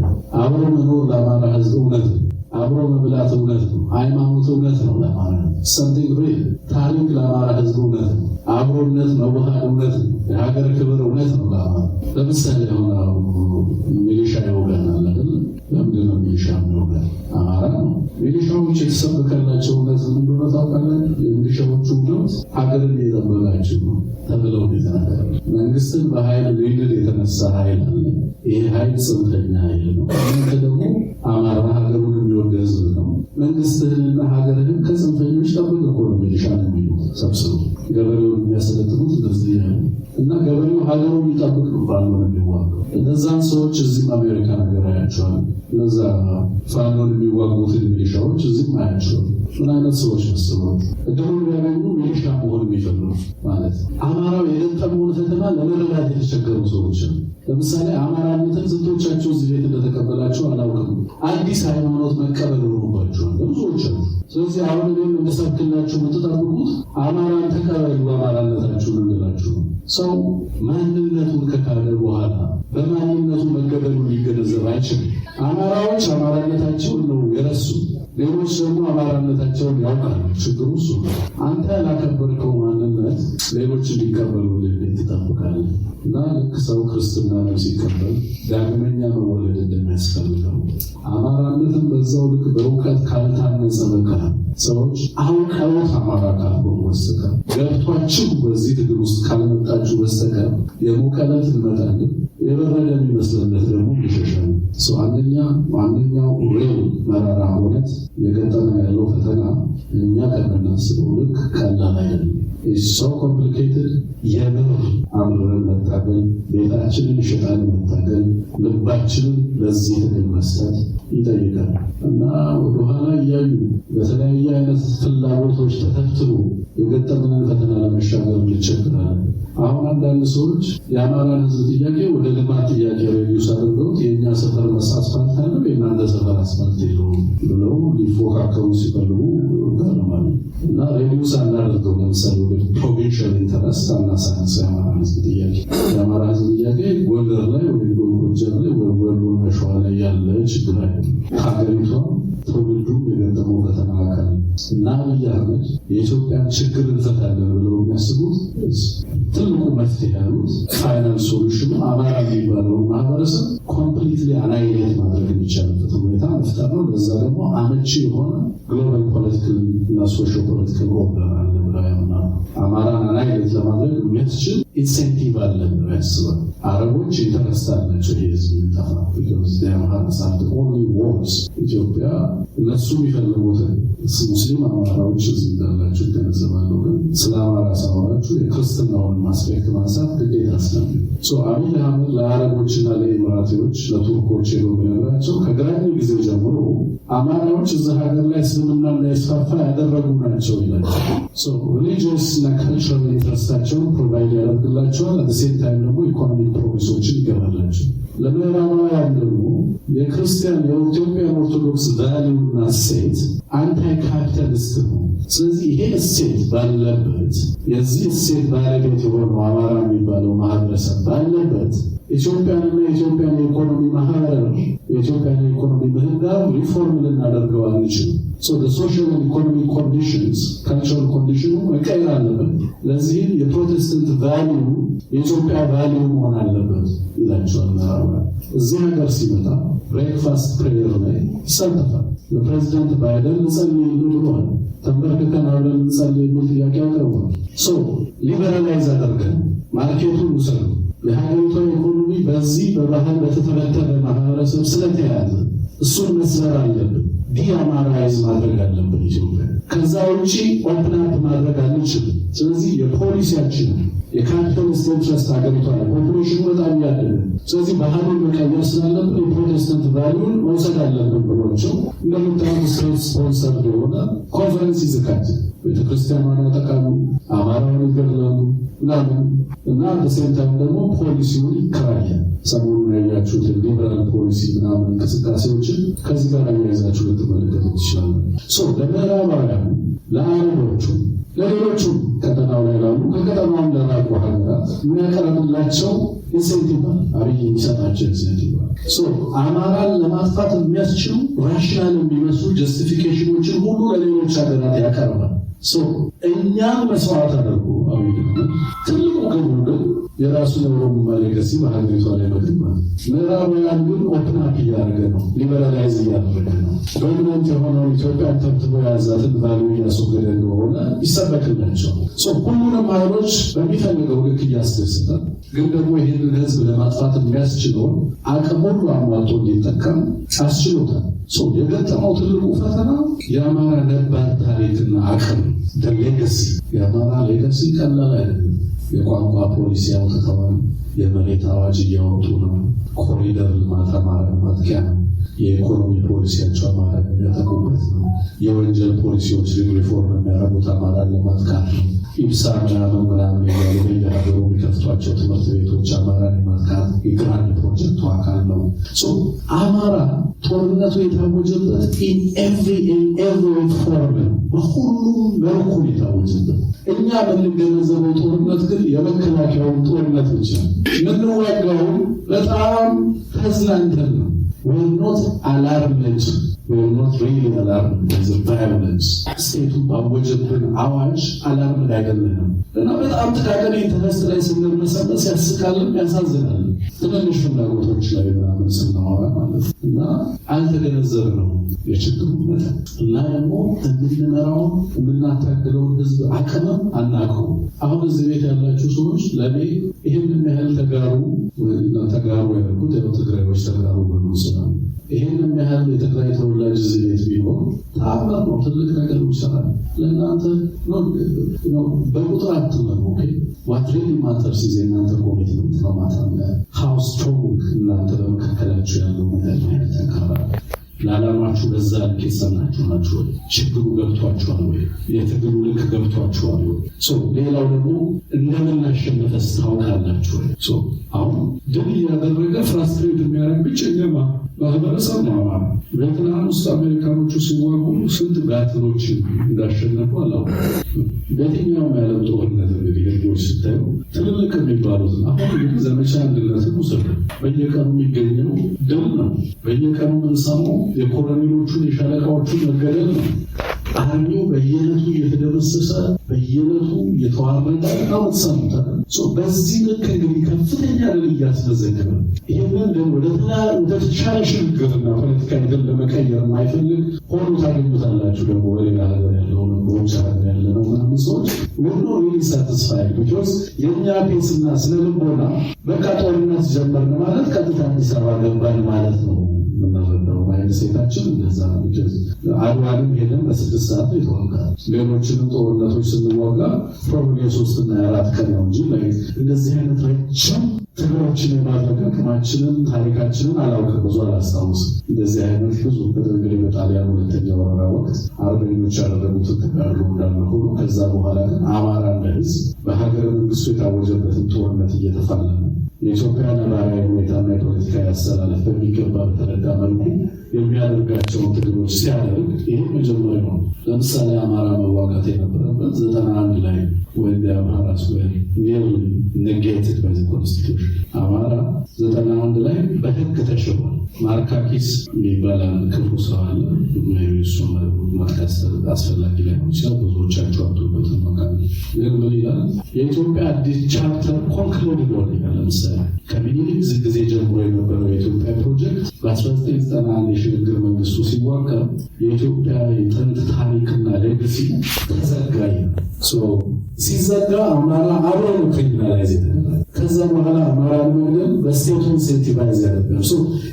Speaker 1: አብሮ መኖር ለአማራ ህዝብ እውነት ነው። አብሮ መብላት እውነት ነው። ሃይማኖት እውነት ነው። ለአማራ ሰምቲንግ ሪል ታሪክ ለአማራ ህዝብ እውነት ነው። አብሮነት መዋሃድ እውነት ነው። የሀገር ክብር እውነት ነው። ለአማራ ለምሳሌ አሁን ሚሊሻ ይወጋናል አይደል? ለምንድን ነው ሚሊሻ የሚወጋን? አማራ ነው። ሚሊሻዎች የተሰበከላቸው እውነት ምን እንደሆነ ታውቃላችሁ? የሚሊሻዎቹ እውነት ሀገርን እየጠበቃችሁ ነው ተብለው የተናገሩ። መንግስትን በኃይል ሊንድ የተነሳ ኃይል አለ። ይሄ ኃይል ጽንፈኛ ኃይል ነው። እናንተ ደግሞ አማራ ሀገሩን የሚወድ ህዝብ ነው። መንግስትህንና ሀገርህን ከጽንፈኞች ጠብቅ እኮ ነው ሚሊሻ ነው የሚሉት። ሰብስበው ገበሬውን የሚያሰለጥኑት እንደዚህ ያሉ እና ገበሬው ሀገሩን የሚጠብቅ ነው ፋኖን የሚዋጋው። እነዛን ሰዎች እዚህም አሜሪካ ነገር አያቸዋል። እነዛ ፋኖን የሚዋጉትን ሚሊሻዎች እዚህም አያቸዋል። ምን አይነት ሰዎች መስለው እድሉን ቢያገኙ ሚሊሻ መሆን የሚፈልጉ ማለት አማራው የገጠመውን ፈተና ለመረዳት የተቸገሩ ሰዎች ነው። ለምሳሌ አማራነትን ስንቶቻቸው እዚህ ቤት እንደተቀበላቸው አላውቅም። አዲስ ሃይማኖት መቀበል ሆኖባቸዋል ብዙዎች አሉ። ስለዚህ አሁን እኔም እንደሰብክላችሁ የምትጠብቁት አማራን ተቀበሉ አማራነታችሁን እንላችሁ ነው። ሰው ማንነቱን ከካደ በኋላ በማንነቱ መገበሉ ሊገነዘብ አይችልም። አማራዎች አማራነታቸውን ነው የረሱ፣ ሌሎች ደግሞ አማራነታቸውን ያውቃሉ። ችግሩ እሱ ነው። አንተ ያላከበርከው ማንነት ሌሎች እንዲቀበሉ እንዴት ትጠብቃለህ? እና ልክ ሰው ክርስትና ነው ሲቀበል ዳግመኛ መወለድ እንደሚያስፈልገው አማራነትን በዛው ልክ በእውቀት ካልታነጸ በቀር ሰዎች አውቀውት አማራ ካልሆኑ በስተቀር ገብቷችሁ በዚህ ትግል ውስጥ ካልመጣችሁ በስተቀር የሙቀለት እንመጣለን የበረደ የሚመስለነት ደግሞ ይሸሻል። አንደኛው ሬል መራራ እውነት የገጠመ ያለው ፈተና እኛ ከምናስበው ልክ ቀላል አይደለም። so complicated የምር አምረን መታገል፣ ቤታችንን ሸጣን መታገል፣ ልባችንን ለዚህ ትግል መስጠት ይጠይቃል እና ወደኋላ እያዩ በተለያየ አይነት ፍላጎቶች ተተብትቦ የገጠመንን ፈተና ለመሻገር እንቸገራለን። አሁን አንዳንድ ሰዎች የአማራን ሕዝብ ጥያቄ ወደ ልማት ጥያቄ ሬዲዩስ አድርገውት የእኛ ሰፈር አስፋልት አለው የእናንተ ሰፈር አስፋልት የለውም ብለው ሊፎካከሩ ሲፈልጉ ገርማል እና ሬዲዩስ አናደርገው። ለምሳሌ ወደ ፕሮቪንሻል ኢንተረስት አናሳንስ የአማራ ሕዝብ ጥያቄ። የአማራ ሕዝብ ጥያቄ ጎንደር ላይ ወይ ጎጃም ላይ ወይ ወሎና ሸዋ ላይ ያለ ችግር አይደለም። ሀገሪቷ ትውልዱ የገጠመው ፈተና አካል እና አብይ አህመድ የኢትዮጵያን ችግር እንፈታለን ብለው የሚያስቡት ትልቁ መፍትሄ ያሉት ፋይናል ሶሉሽኑ አማራ የሚባለው ማህበረሰብ ኮምፕሊትሊ አናይሌት ማድረግ የሚቻልበት ሁኔታ መፍጠር ነው። ለዛ ደግሞ አመቺ የሆነ ግሎባል ፖለቲካል እና ሶሾ ፖለቲካል ኦርደር አለ ብለው ያምናሉ። አማራን አናይሌት ለማድረግ የሚያስችል ኢንሴንቲቭ አለ ብለው ያስባል። አረቦች ኢንተረስት አላቸው ይህ ህዝብ የሚጠፋ ቢኮዝ አማራ ሳንት ኦንሊ ወርስ ኢትዮጵያ እነሱ የሚፈልጉትን ሙስሊም አማራዎች እዚህ እንዳላቸው ይገነዘባለሁ። ግን ስለ አማራ ሳወራችሁ የክርስትናውን አስፔክት ማንሳት ግዴታ ስለሚ አብይ አህመድ ለአረቦችና ለኢሚራቲዎች ለቱርኮች ሄዶ ቢነግራቸው ከግራኝ ጊዜ ጀምሮ አማራዎች እዛ ሀገር ላይ እስልምና እንዳይስፋፋ ያደረጉ ናቸው ይላል። ሪሊጂየስ እና ካልቸራል ኢንትረስታቸውን ፕሮቫይድ ያደርግላቸዋል። አት ሴም ታይም ደግሞ ኢኮኖሚክ ፕሮግሬሶችን ይገባላቸው። ለምዕራባውያን ደግሞ የክርስቲያን የኢትዮጵያን ኦርቶዶክስ ቫሊዩና ሴት አንታይ ካፒታሊስት ነው። ስለዚህ ይሄ እሴት ባለበት የዚህ እሴት ባለቤት የሆነው አማራ የሚባለው ማህበረሰብ ባለበት ኢትዮጵያንና የኢትዮጵያን የኢኮኖሚ ማህበር የኢትዮጵያን የኢኮኖሚ ምህዳር ሪፎርም ልናደርገው አንችልም። ሶሻል ኢኮኖሚክ ኮንዲሽንስ ካልቸራል ኮንዲሽኑ መቀየር አለበት። ለዚህም የፕሮቴስታንት ቫሊዩ የኢትዮጵያ ቫሊዩ መሆን አለበት ይላቸዋል ምዕራባውያን። እዚህ ሀገር ሲመጣ ብሬክፋስት ፕሬየር ላይ ይሳተፋል። ለፕሬዚዳንት ባይደን እንጸልይልን ብለዋል። ተንበርክከን አብረን እንጸልይ የሚል ጥያቄ አቅርበዋል። ሊበራላይዝ አደርገን ማርኬቱን ውሰዱ። የሀገሪቷ ኢኮኖሚ በዚህ በባህል በተተበተበ ማህበረሰብ ስለተያያዘ እሱን መስበር አለብን። ዲአማራይዝ ማድረግ አለብን ኢትዮጵያ። ከዛ ውጭ ኦፕናፕ ማድረግ አንችልም። ስለዚህ የፖሊሲያችን የካፒታሊስት ኢንትረስት ሀገሪቷ ላይ ፖፑሌሽኑ በጣም ያደገ፣ ስለዚህ ባህሉን መቀየር ስላለብን የፕሮቴስታንት ቫሊዩን መውሰድ አለብን ብሏቸው እንደምታውቁ ስቴት ስፖንሰር የሆነ ኮንፈረንስ ይዘጋጅ። ቤተክርስቲያኗን ያጠቃሉ፣ አማራውን ይገድላሉ ምናምን እና በሴንታም ደግሞ ፖሊሲውን ይከራያል። ሰሞኑን ያያችሁት ሊበራል ፖሊሲ ምናምን እንቅስቃሴዎችን ከዚህ ጋር አያይዛችሁ ልትመለከቱ ትችላለ። ለምዕራባውያኑ፣ ለአረቦቹ፣ ለሌሎቹ ቀጠናው ላይ ላሉ ከቀጠናውም ለራቁ ሀገራት የሚያቀርብላቸው ኢንሴንቲቭ አብይ የሚሰጣቸው ኢንሴንቲቭ አማራን ለማጥፋት የሚያስችሉ ራሽናል የሚመስሉ ጀስቲፊኬሽኖችን ሁሉ ለሌሎች ሀገራት ያቀርባል። እኛን መስዋዕት አድርጎ አብይ ትልቁ ግቡ ግን የራሱን የኦሮሞ ሌጋሲ በሀገሪቷ ላይ መገንባት። ምዕራባውያን ግን ኦፕን አፕ እያደረገ ነው፣ ሊበራላይዝ እያደረገ ነው። ዶሚናንት የሆነው ኢትዮጵያን ተብትቦ የያዛትን ቫሉ እያስወገደ እንደሆነ ይሰበክላቸዋል። ሁሉንም ኃይሎች በሚፈልገው ልክ እያስደስተ ግን ደግሞ ይህንን ህዝብ ለማጥፋት የሚያስችለውን አቅም ሁሉ አሟልቶ እንዲጠቀም አስችሎታል። የገጠመው ትልቁ ፈተና የአማራ ነባር ታሪክና አቅም ሌጋሲ። የአማራ ሌጋሲ ቀላል አይደለም። የቋንቋ ፖሊሲ አውጥተዋል። የመሬት አዋጅ እያወጡ ነው። ኮሪደር ልማት አማራን ማጥቂያ ነው። የኢኮኖሚ ፖሊሲያቸው አማራን የሚያጠቁበት ነው። የወንጀል ፖሊሲዎች ሪፎርም የሚያደርጉት አማራን ለማጥቃት ነው። ኢብሳ ምናምን ያሉ በየሀገሩ የሚከፍቷቸው ትምህርት ቤቶች አማራን የማጥቃት የግራንድ ፕሮጀክቱ አካል ነው። አማራ ጦርነቱ የታወጀበት ኤቭሪ ፎርም በሁሉም መልኩ የታወጀበት። እኛ የምንገነዘበው ጦርነት ግን የመከላከያውን ጦርነት ብቻ የምንዋጋውን በጣም ተዝናንተን ነው። we're not alarmed. we're not really alarmed by the violence. ስቴቱ ባወጀብን አዋጅ አላርም አይደለም እና በጣም ጥቃቅን ኢንተረስት ላይ ስንመሰረት ያስቃልም ያሳዝናል። ትንንሽ ፍላጎቶች ላይ ምናምን ስናወራ ማለት እና አልተገነዘብነው የችግሩ መጠን እና ደግሞ የምንመራው የምናታግለውን ህዝብ አቅምም አናውቀው። አሁን እዚህ ቤት ያላችሁ ሰዎች ለእኔ ይህንን ያህል ተጋሩ ያልኩት ያው ትግራዮች ተጋሩ በንስና ይህንን ያህል የትግራይ ተወላጅ እዚህ ቤት ቢሆን ተአምር ነው፣ ትልቅ ነገር ይሰራል። ለእናንተ በቁጥር አትመሩ። ዋት ሪሊ ማተርስ ኢዝ የእናንተ ኮሚትመንት ነው። ማታ ሃው ስትሮንግ እናንተ በመካከላችሁ ያለው ነገር ተካራል። ለዓላማችሁ በዛ ልክ የጸናችሁ ናችሁ ወይ? ችግሩ ገብቷችኋል ወይ? የትግሉ ልክ ገብቷችኋል ወይ? ሌላው ደግሞ እንደምናሸንፈስ ታውቃላችሁ ወይ? አሁን ድል እያደረገ ፍራስትሬት የሚያደርግ ብቸኛ ማህበረሰብ ነው አማራ። ቬትናም ውስጥ አሜሪካኖቹ ሲዋጉ ስንት ባትሎችን እንዳሸነፉ አላውቅም። በየትኛውም ያለም ጦርነት እንግዲህ ህዝቦች ስታዩ ትልልቅ የሚባሉት አሁን እንግዲህ ዘመቻ አንድነትን ውሰዱ። በየቀኑ የሚገኘው ድል ነው። በየቀኑ የምንሰማው የኮሎኔሎቹን የሻለቃዎቹን መገደል ነው። አርሚው በየዕለቱ እየተደመሰሰ በየዕለቱ እየተዋረደ ነው ተሰምቷል። በዚህ ልክ እንግዲህ ከፍተኛ ድል እያስመዘገበ ይህንን ግን ወደ ተሻለ ሽግግርና ፖለቲካዊ ድል ለመቀየር የማይፈልግ ሆኖ ታገኙታላችሁ። ደግሞ በሌላ ሀገር ያለው በውጭ ሀገር ያለ ነው ምናምን ሰዎች ወኖ ሪሊ ሳቲስፋይድ ቢኮዝ የእኛ ፔስና ስነልቦና በቃ ጦርነት ጀመርን ማለት ቀጥታ አዲስ አበባ ገባን ማለት ነው ምናረዳው ማይነስ ሴታችን እንደዛ ነው። አድዋንም ሄደን በ6 ሰዓት ይተዋጋል። ሌሎችንም ጦርነቶች ስንዋጋ ፕሮብሌም 3 እና 4 ቀን ነው እንጂ እንደዚህ አይነት ረጅም ትግሎችን የማድረግ አቅማችንን ታሪካችንን አላውቅም፣ ብዙ አላስታውስም። እንደዚህ አይነት ብዙ በደንገሌ በጣሊያን ሁለተኛ ወረራ ወቅት አርበኞች ያደረጉትን ተጋድሎ እንዳለ ሆኖ ከዛ በኋላ ግን አማራ እንደ ህዝብ በሀገረ መንግስቱ የታወጀበትን ጦርነት እየተፋለመ የኢትዮጵያ ነባራዊ ሁኔታና የፖለቲካ ያስተላለፍ በሚገባ በተረዳ መልኩ የሚያደርጋቸውን ትግሎች ሲያደርግ ይህ መጀመሪያ ነው። ለምሳሌ አማራ መዋጋት የነበረበት 91 ላይ ወይ አማራ ስዌር ኒርሊ ኔጌትድ ባይ ዘ ኮንስቲቱሽን አማራ 91 ላይ በህግ ተሽሯል። ማርካኪስ የሚባል ክፉ ሰው አለ። እሱ መጥቀስ አስፈላጊ ላይ ነው ይችላል። ብዙዎቻቸው አብቶበትን መካከል ግን ምን ይላል? የኢትዮጵያ አዲስ ቻፕተር ኮንክሉድ ሆነ። ለምሳሌ ከሚኒሊክ ጊዜ ጀምሮ የነበረው የኢትዮጵያ ፕሮጀክት በ1991 የሽግግር መንግስቱ ሲዋቀር የኢትዮጵያ የጥንት ታሪክና ሌጋሲ ተዘጋ። ሲዘጋ አማራ አብሮ ነው ክሪሚናላይዝ የተደረገ። ከዛ በኋላ አማራ መግደል በስቴቱ ኢንሴንቲቫይዝ ያደረገ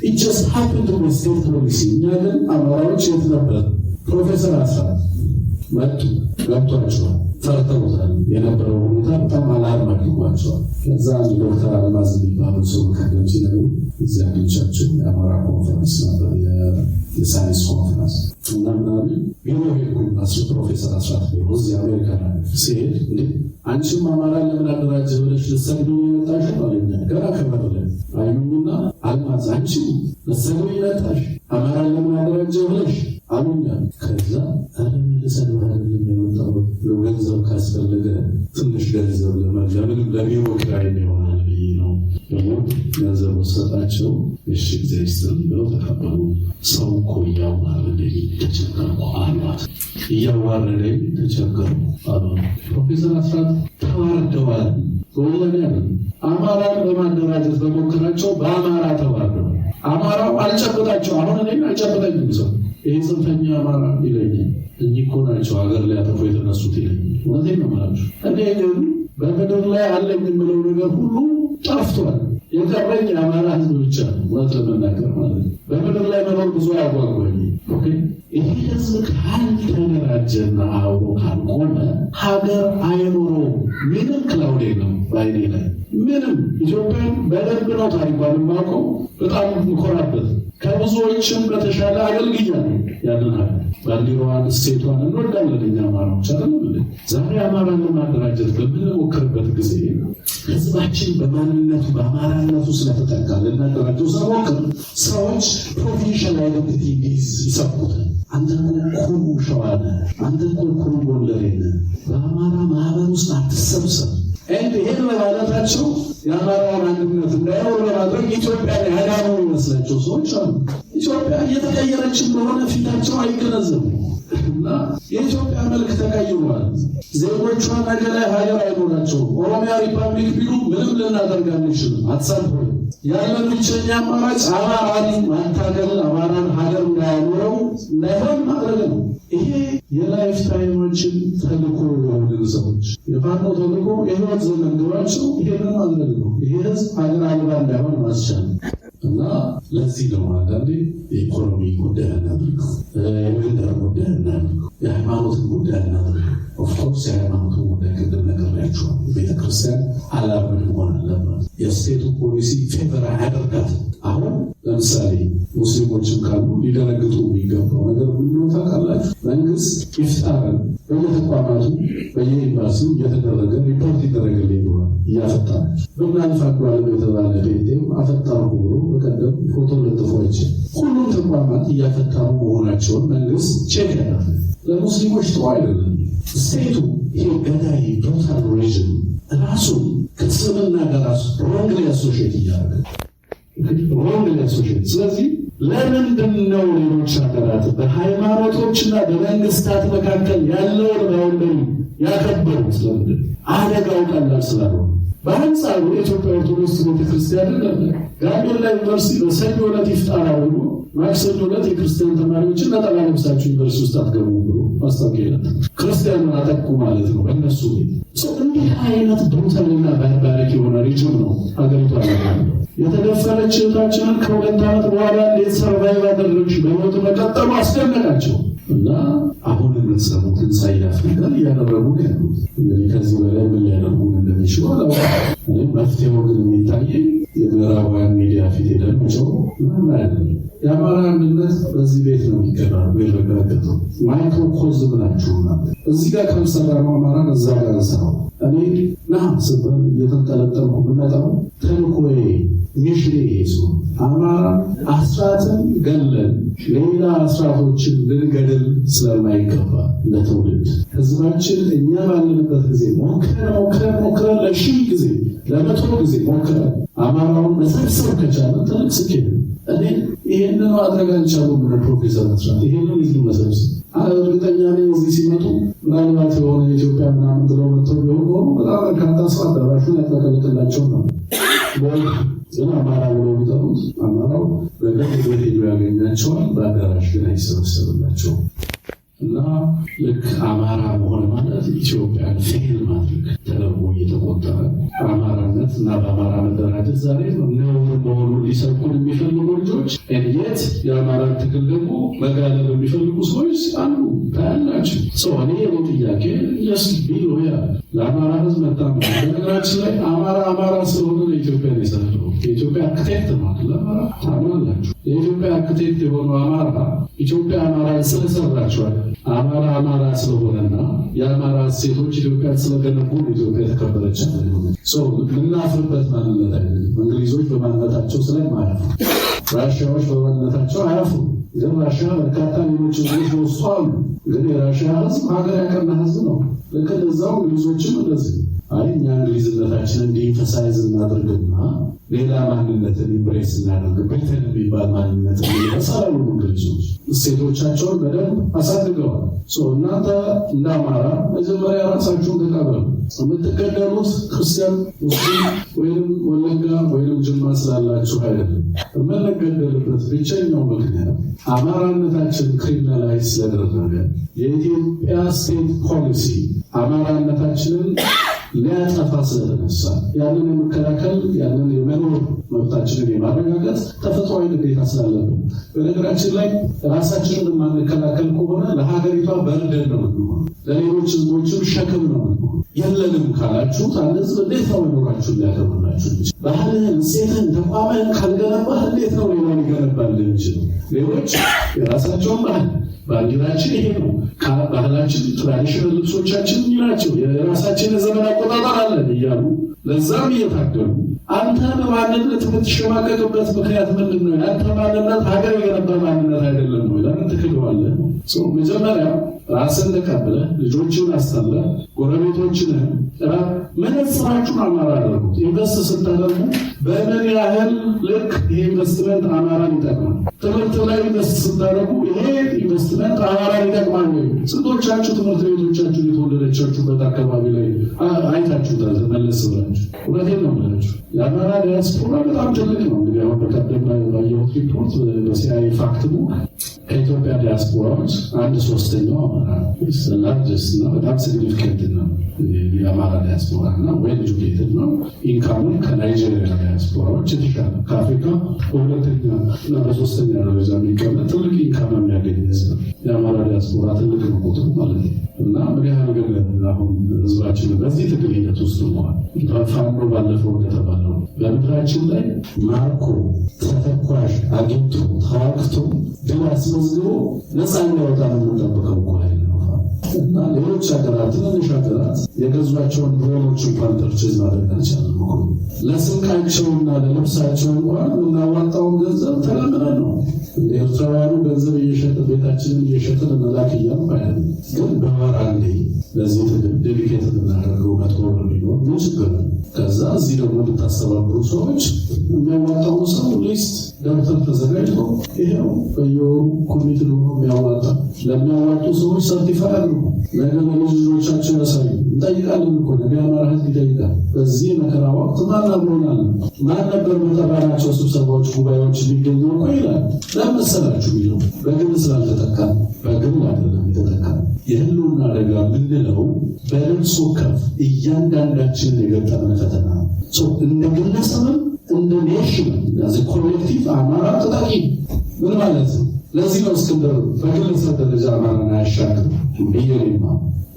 Speaker 1: it just happened to be state policy። እኛ ግን አማራዎች የት ነበር? ፕሮፌሰር አስራት መጡ፣ ገብቷቸዋል፣ ፈርተውታል። የነበረው ሁኔታ በጣም አላርም አድርጓቸዋል። ከዛ ዶክተር አልማዝ የሚባሉ ሰው ከደም ሲነሩ እዚያ ግንቻቸው የአማራ ኮንፈረንስ ነበር፣ የሳይንስ ኮንፈረንስ እና ምናምን ቢሮ ሄድኩኝ። ፕሮፌሰር አስራት ቢሮ እዚህ አሜሪካ ሲሄድ አንቺም አማራ ለምን አደራጀ ብለሽ ልትሰግዱ የመጣሽ አለኛ። ገና ከበርለን አይኑና አልማዝ አንቺም ልትሰግዱ የመጣሽ አማራ ለምን አደራጀ ብለሽ አሉኛ። ከዛ አለም ልሰድባል የሚወጣው ገንዘብ ካስፈለገ ትንሽ ገንዘብ ለምን ለቢሮ ኪራይ ይሆናል ብዬ ነው ደግሞ ገንዘብ ወሰጣቸው። እሺ ጊዜ ይስጥል ብለው ተቀበሉ። ሰው እኮ እያዋረደኝ ተቸገርኩ አሏት። እያዋረደኝ ተቸገርኩ አሉ። ፕሮፌሰር አስራት ተዋርደዋል። ወለኔ አማራን በማደራጀት በሞከራቸው በአማራ ተዋርደዋል። አማራው አልጨበጣቸው። አሁን እኔን አልጨበጠኝም ሰው ይህ ጽንፈኛ አማራ ይለኛል። እኚህ እኮ ናቸው ሀገር ሊያጠፉ የተነሱት ይለኛል። እውነቴን ነው የምላችሁ። እኔ ግን በምድር ላይ አለ የምለው ነገር ሁሉ ጠፍቷል። የቀረኝ የአማራ ህዝብ ብቻ ነው። እውነት ለመናገር ማለት ነው። በምድር ላይ መኖር ብዙ አያጓጓኝ። ይህ ህዝብ ካልተደራጀና አብሮ ካልቆመ ሀገር አይኖረውም። ምንም ክላውድ የለም በዓይኔ ላይ ምንም። ኢትዮጵያን በደንብ ነው ታሪኳን የማውቀው፣ በጣም ምኮራበት። ከብዙዎችም በተሻለ አገልግያለሁ። ያንን ባንዲራዋን ስቴቷን እንወዳለን እኛ አማራዎች አይደለም። ዛሬ አማራን ለማደራጀት በምንሞክርበት ጊዜ ህዝባችን በማንነቱ በአማራነቱ ስለተጠቃ ልናደራጀው ስንሞክር ሰዎች ፕሮቪንሻል አይደንቲቲ እንዲይዝ ይሰብኩታል። አንተ ኩሩ ሸዋ ነህ፣ አንተ ኩሩ ጎንደሬ ነህ፣ በአማራ ማህበር ውስጥ አትሰብሰብ። ይህን በማለታቸው የአማራውን አንድነት እንዳይኖር በማድረግ ኢትዮጵያ ያዳኑ የሚመስላቸው ሰዎች አሉ። ኢትዮጵያ እየተቀየረች እንደሆነ ፊታቸው አይገነዘቡ እና የኢትዮጵያ መልክ ተቀይሯል። ዜጎቿ ነገ ላይ ሀገር አይኖራቸውም። ኦሮሚያ ሪፐብሊክ ቢሉ ምንም ልናደርግ አንችልም። አትሳብ ያለን ብቸኛ አማራጭ አማራን ማታገል፣ አማራን ሀገር እንዳይሆን ማድረግ ነው። ይሄ የላይፍ ታይሞችን ተልኮ የሆንን ሰዎች የፋኖ ተልኮ የህይወት ዘመን ግባቸው ይሄንን ማድረግ ነው። ይሄ ህዝብ ሀገር አልባ እንዳይሆን ማስቻል እና ለዚህ ነው አንዳንዴ የኢኮኖሚ ጉዳይ እናድርገው፣ የመንደር ጉዳይ እናድርገው፣ የሃይማኖትን ጉዳይ እናድርገው። ኦፍኮርስ የሃይማኖትን ጉዳይ ቅድም ነግሬያችኋል። ቤተክርስቲያን አላምን መሆን አለባት። የስቴቱ ፖሊሲ ፌቨር አያደርጋት። አሁን ለምሳሌ ሙስሊሞችም ካሉ ሊደነግጡ የሚገባው ነገር ምንድነው ታውቃላችሁ? መንግስት ኢፍጣርን በየተቋማቱ በየኤምባሲው እየተደረገ ሪፖርት ይደረግልኝ ብሏል። እያፈጣች በምናልፍ አጓለም የተባለ ፔንቴም አፈጣርኩ ብሎ በቀደም ፎቶ ለጥፎች ሁሉም ተቋማት እያፈጣሩ መሆናቸውን መንግስት ቼክ ያደርጋል። ለሙስሊሞች ጥሩ አይደለም። ስቴቱ ይሄ ገዳይ ብሩታል ሬጅም ራሱን ከእስልምና ጋር ሮንግ አሶሺየት እያደረገ ስለዚህ ለምንድን ነው ሌሎች ሀገራት በሃይማኖቶችና በመንግስታት መካከል ያለውን ባውንደሪ ያከበሩት? ለምንድን አደጋው ቀላል ስላልሆነ። በአንጻሩ የኢትዮጵያ ኦርቶዶክስ ቤተክርስቲያን ጋምቤላ ዩኒቨርሲቲ በሰኞ ዕለት ይፍጣር አድርጎ ማክሰኞ ዕለት የክርስቲያን ተማሪዎችን ነጠላ ለብሳችሁ ዩኒቨርሲቲ ውስጥ አትገቡ ብሎ ማስታወቂያ ይላል። ክርስቲያኑን አጠቁ ማለት ነው በእነሱ ቤት። እንዲህ አይነት ብሩታልና ባርባሪክ የሆነ ሪጅም ነው ሀገሪቷ ያለው። የተደፈረች እህታችንን ከ2 ዓመት በኋላ እንዴት ሰርቫይቭ አደረግሽ በሞት መቀጠሉ አስደነቃቸው እና አሁን የምትሰሙትን ሳይዳፍ ነገር እያደረጉ ነው ያሉት። እንግዲህ ከዚህ በላይ ምን ሊያደርጉ እንደሚችሉ አላውቅም። መፍትሄው ግን የሚታየኝ የምዕራባውያን ሚዲያ ፊት ሄደንቸው ምንም አይደለም። የአማራ አንድነት በዚህ ቤት ነው የሚቀራሩ የተረጋገጠው። ማይክሮኮዝም ናችሁና እዚህ ጋር ከምሰራነው አማራን እዛ ጋር ሰራው እኔ ና ስበል እየተንጠለጠልኩ ብመጣው ተልኮዬ ሚሽኔ ይሄሱ አማራ አስራትን ገለን ሌላ አስራቶችን ልንገድል ስለማይገባ ለትውልድ ህዝባችን እኛ ባለንበት ጊዜ ሞክረን ለሺህ ጊዜ ለመቶ ጊዜ ሞክረን አማራውን መሰብሰብ ከቻለ ትልቅ ስኬት። እኔ ይህንን ማድረግ አልቻሉም። ፕሮፌሰር መስራት ይህንን ይዙ መሰብሰብ እርግጠኛ ነኝ እዚህ ሲመጡ ምናልባት የሆነ የኢትዮጵያ ምናምን ብለው መጥተው ቢሆን ሆኑ በጣም በርካታ ሰው አዳራሹን ያጠቀልቅላቸው ነው። ግን አማራ ብለው የሚጠሩት አማራው በገብ ቤት ሄዶ ያገኛቸዋል፣ በአዳራሽ ግን አይሰበሰብላቸው እና ልክ አማራ መሆን ማለት ኢትዮጵያን ፌል ማድረግ ተደርጎ እየተቆጠረ በአማራነት እና በአማራ መደራጀት ዛሬ ነውር መሆኑን ሊሰብኩን የሚፈልጉ ልጆች የት የአማራ ትግል ደግሞ መጋለብ የሚፈልጉ ሰዎች አሉ ታያላችሁ። እኔ የኔ ጥያቄ ቢሎያ ለአማራ ህዝብ መጣም በነገራችን ላይ አማራ ስለሆነ ለኢትዮጵያ የሰራው የኢትዮጵያ አርክቴክት ነው። ለአማራ ታምናላችሁ? የኢትዮጵያ አርክቴክት የሆነው አማራ ኢትዮጵያ አማራን ስለሰራችኋል። አማራ ስለሆነና የአማራ ሴቶች ኢትዮጵያ ስለገነቡ ኢትዮጵያ የተከበረች ምናፍርበት ማንነት አይደለም። እንግሊዞች በማንነታቸው ስለማያፍሩ፣ ራሽያዎች በማንነታቸው አያፍሩ። ግን ራሽያ በርካታ ሌሎች ህዝቦች በውስጡ አሉ። ግን የራሽያ ህዝብ ሀገር ያቀና ህዝብ ነው። ልክ እንደዛው እንግሊዞችም እንደዚህ እኛ እንግሊዝነታችንን እንዲኢንፈሳይዝ እናደርግና ሌላ ማንነትን ኢምፕሬስ እናደርግ ብሪተን የሚባል ማንነትን ይመሳሉ። እንግሊዞች እሴቶቻቸውን በደንብ አሳድገዋል። እናንተ እንደ አማራ መጀመሪያ ራሳችሁን ተቀበሉ። የምትገደሉት ክርስቲያን፣ ሙስሊም ወይም ወለጋ ወይም ጅማ ስላላችሁ አይደለም። የምንገደልበት ብቸኛው ምክንያት አማራነታችን ክሪሚናላይዝ ስለደረገ የኢትዮጵያ ስቴት ፖሊሲ አማራነታችንን ሊያጠፋ ስለተነሳ ያንን የመከላከል ያንን የመኖር መብታችንን የማረጋገጥ ተፈጥሯዊ ግዴታ ስላለብን፣ በነገራችን ላይ ራሳችንን የማንከላከል ከሆነ ለሀገሪቷ በርደን ነው የምንሆነው፣ ለሌሎች ህዝቦችም ሸክም ነው የምንሆነው። የለንም ካላችሁ ታነጽ እንዴት ነው መኖራችሁ ሊያከብራችሁ? ባህልን፣ እሴትን፣ ተቋምን ካልገነባህ እንዴት ነው ሌላ ሊገነባልህ የሚችለው? ሌሎች የራሳቸውን ባህል ባንዲራችን ይሄ ነው፣ ባህላችን ትራዲሽናል ልብሶቻችን ናቸው፣ የራሳችን የዘመን አቆጣጠር አለን እያሉ ለዛም እየታገሉ አንተ በማንነት የምትሸማቀቅበት ምክንያት ምንድን ነው? አንተ ማንነት ሀገር የገነባ ማንነት አይደለም ነው። ለምን ትክደዋለህ? መጀመሪያ ራስን ተቀብለህ ልጆችን አስተምረህ ጎረቤቶችንን መነጽራችሁን አማራ አድርጉት። ኢንቨስት ስታደርጉ በምን ያህል ልክ ይሄ ኢንቨስትመንት አማራን ይጠቅማል? ትምህርት ላይ ኢንቨስት ስታደርጉ ይሄ ኢንቨስትመንት አማራን ይጠቅማል ወይ? ስንቶቻችሁ ትምህርት ቤቶቻችሁ የተወለደቻችሁበት አካባቢ ላይ አይታችሁታል? መለስ ብላችሁ እውነቴን ነው ብላችሁ የአማራ ዲያስፖራ በጣም ትልቅ ነው። እንግዲህ አሁን በቀደም ባየሁት ሪፖርት በሲአይኤ ፋክት ቡክ ከኢትዮጵያ ዲያስፖራዎች 1/3 አማራ ላርጀስት እና በጣም ሲግኒፊካንት ነው የአማራ ዲያስፖራ እና ዌል ኤጁኬትድ ነው። ኢንካሙን ከናይጄሪያ ዲያስፖራዎች የተሻለ ከአፍሪካ በሁለተኛ እና በሶስተኛ ደረጃ የሚቀመጥ ትልቅ ኢንካም የሚያገኝ ህዝብ የአማራ ዲያስፖራ ትልቅ ነው ቁጥሩ ማለት ነው። እና ምን ያህል ግን አሁን ህዝባችን በዚህ ትግል ሂደት ውስጥ ሆኗል። ፋኖ ባለፈው እንደተባለው በምድራችን ላይ ማርኮ ተተኳሽ አግኝቶ ተዋግቶ ድል አስመዝግቦ ነፃ እንዲያወጣ ነው የምንጠብቀው እኮ ኃይል ነው። እና ሌሎች ሀገራት ትንንሽ ሀገራት የገዟቸውን ድሮኖች እንኳን ፐርቼዝ ማድረግ አልቻለም እኮ። ለስንቃቸውና ለልብሳቸው እንኳን የምናዋጣውን ገንዘብ ተለምነን ነው። ኤርትራውያኑ ገንዘብ እየሸጠ ቤታችንን እየሸጠን መላክ እያሉ አይደለም። ግን በወር አንዴ ለዚህ ትግል ዴዲኬት የምናደርገው $100 ቢኖር ምን ችግር ነው? ከዛ እዚህ ደግሞ የምታስተባብሩ ሰዎች የሚያዋጣውን ሰው ሊስት ደብተር ተዘጋጅቶ ይሄው በየወሩ ኮሚቴ ሆኖ የሚያዋጣ ለሚያዋጡ ሰዎች ሰርቲፋይ አድርጉ። ነገ ለልጆቻቸው ያሳዩ። እንጠይቃለን እኮ ነገ የአማራ ህዝብ ይጠይቃል። በዚህ መከራ ወቅት ማን አብሮናል? ማን ነበር በጠራናቸው ስብሰባዎች፣ ጉባኤዎች ሊገኘው እኮ ይላል። ለመሰላችሁ ቢለው በግል ስላልተጠቃ በግል አይደለም የተጠቃ። የህልውና አደጋ ምንለው በነፍስ ወከፍ እያንዳንዳችንን የገጠመን ፈተና ነው። እንደ ግለሰብም እንደ ኔሽን ያዘ ኮሌክቲቭ አማራ ተጠቂ ምን ማለት ነው? ለዚህ ነው እስክንድር በግለሰብ ደረጃ አማራን አያሻግርም ብዬማ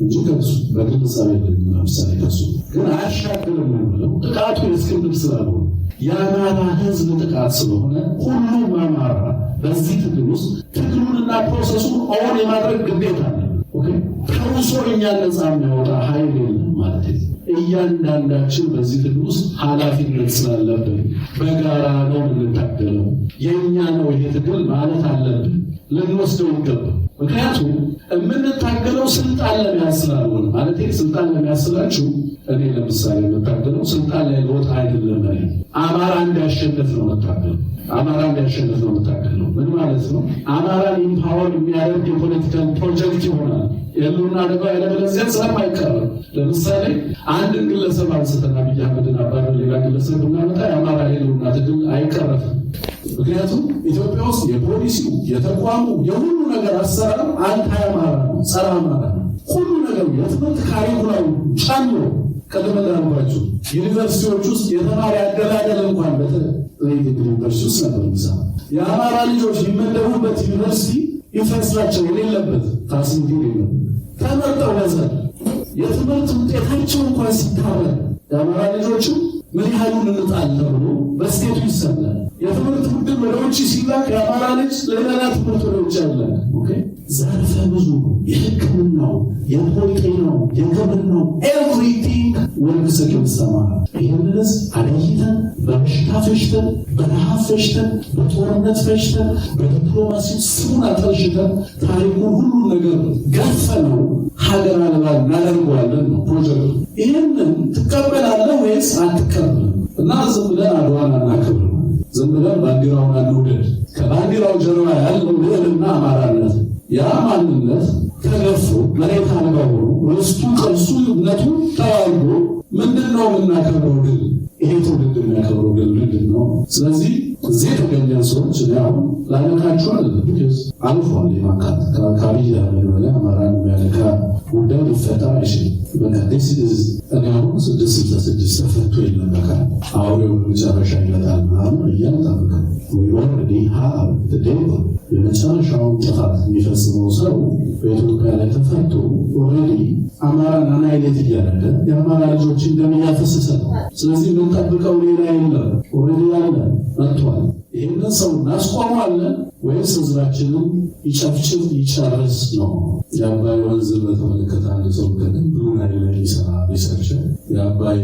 Speaker 1: እንጂ ከሱ በግለሰብ የለኝም። ለምሳሌ ከሱ ግን አያሻግርም ብለው ጥቃቱ የእስክንድር ስላልሆነ የአማራ ህዝብ ጥቃት ስለሆነ ሁሉም አማራ በዚህ ትግል ውስጥ ትግሉንና ፕሮሰሱን ኦን የማድረግ ግዴታ አለ። ከሩሶ እኛን ነፃ የሚያወጣ ኃይል የለም ማለት ነው። እያንዳንዳችን በዚህ ትግል ውስጥ ኃላፊነት ስላለብን በጋራ ነው የምንታገለው። የእኛ ነው ይሄ ትግል ማለት አለብን፣ ልንወስደው ይገባል። ምክንያቱም የምንታገለው ስልጣን ለመያዝ ስላልሆነ ማለት ስልጣን ለመያዝላችሁ እኔ ለምሳሌ የምታገለው ስልጣን ላይ ለውጥ አይደለም። አማራ እንዲያሸንፍ ነው የምታገለው። አማራ እንዲያሸንፍ ነው የምታገለው። ምን ማለት ነው? አማራን ኢምፓወር የሚያደርግ የፖለቲካል ፕሮጀክት ይሆናል። የህልውና አደጋ ያለበለዚያ ስለማይቀርብ ለምሳሌ አንድ ግለሰብ አንስተን አብይ አህመድን አባረ ሌላ ግለሰብ ብናመጣ የአማራ የህልውና ትግል አይቀረፍም። ምክንያቱም ኢትዮጵያ ውስጥ የፖሊሲው የተቋሙ የሁሉ ነገር አሰራር አንታይ አማራ ነው፣ ጸረ አማራ ነው። ሁሉ ነገር የትምህርት ካሪኩላም ጨምሮ ቀደም እንዳልኳችሁ ዩኒቨርሲቲዎች ውስጥ የተማሪ አደላደል እንኳን ዩኒቨርሲቲ ውስጥ ነበር ምሳ የአማራ ልጆች ሊመደቡበት ዩኒቨርሲቲ ኢንፍራስትራክቸር የሌለበት ፋሲሊቲ የሌለበት ተመርጠው ነበር። የትምህርት ውጤታቸው እንኳን ሲታረቅ የአማራ ልጆቹ ምን ያህሉን እንጣል ተብሎ በስቴቱ ይሰላል። የትምህርት ቡድን ወደ ውጭ ሲላክ የአማራ ልጅ ለሌላ ትምህርት ወደ ውጭ ያለ ዘርፈ ብዙ የሕክምናው፣ የፖሊጤናው፣ የግብርናው ኤቭሪቲንግ ወርክ ሰኪውስ ተማራ። ይህንንስ አደይተን በበሽታ ፈሽተን፣ በረሃብ ፈሽተን፣ በጦርነት ፈሽተን፣ በዲፕሎማሲ ስሙን አጠልሽተን ታሪኩን ሁሉ ነገር ገፈነው ሀገር አልባ እናደርገዋለን ነው ፕሮጀክቱ። ይህንን ትቀበላለህ ወይስ አትቀበልም? እና ዝም ብለን አድዋን አናክብር፣ ዝም ብለን ባንዲራውን አንውደድ። ከባንዲራው ጀርባ ያለው ልዕልና አማራነት፣ ያ ማንነት ተገፎ መሬት አልባ ሆኖ ርስቱ ቅርሱነቱ ተዋልዶ ምንድነው የምናከብረው ድል? ይሄ ትውልድ የሚያከብረው ድል ምንድን ነው? ስለዚህ እዚህ የተገኘን ሰዎች አሁን ላነካችሁ አይደለም፣ አልፏል። የማካት ከአብይ አህመድ በላይ አማራን የሚያነካ ጉዳይ ሊፈጠር አይችልም። በቃ እኔ አሁን 666 ተፈቶ የለም በቃ አውሬው መጨረሻ ይመጣል ምናምን እያልጠብቀ ወይወርዲ የመጨረሻውን ጥፋት የሚፈጽመው ሰው በኢትዮጵያ ላይ ተፈቶ ኦልሬዲ አማራን አናይሌት እያደረገ የአማራ ልጆችን ደም እያፈሰሰ ነው። ስለዚህ የምንጠብቀው ሌላ የለም። ኦልሬዲ ያለ መጥቷል። ይህንን ሰው እናስቆመዋለን ወይስ ህዝባችንን ይጨፍጭፍ ይጨርስ ነው? የአባይ ወንዝን በተመለከተ አንድ ሰው ብሉ ናይል ላይ የሚሰራ ሪሰርች የአባይ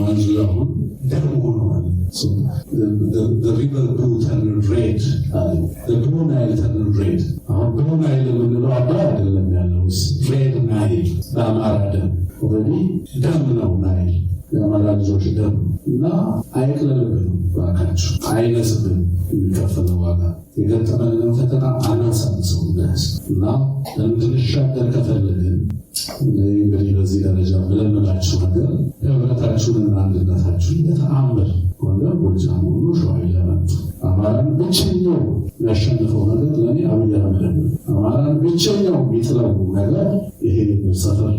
Speaker 1: ወንዝ አሁን ደም ሆነዋል። ሪቨር ብሉ ተርን ሬድ፣ ብሉ ናይል ተርን ሬድ። አሁን ብሉ ናይል የምንለው አባይ አይደለም ያለው ሬድ ናይል በአማራ ደም ኦልሬዲ ደም ነው ናይል የአማራ ልጆች ደም እና አይቅለልብን ባካችሁ፣ አይነስብን የሚከፈለው ዋጋ የገጠመንን ፈተና አናሳንሰው እና እንድንሻገር ከፈለግን እንግዲህ በዚህ ደረጃ ብለምላችሁ ነገር ህብረታችሁንና አንድነታችሁን በተአምር ጎንደር፣ ጎጃም ሁሉ ሸዋ እያመጡ አማራን ብቸኛው ያሸንፈው ነገር ለእኔ አብይ አህመድ ነው። አማራን ብቸኛው የሚጥለው ነገር ይሄ ሰፈር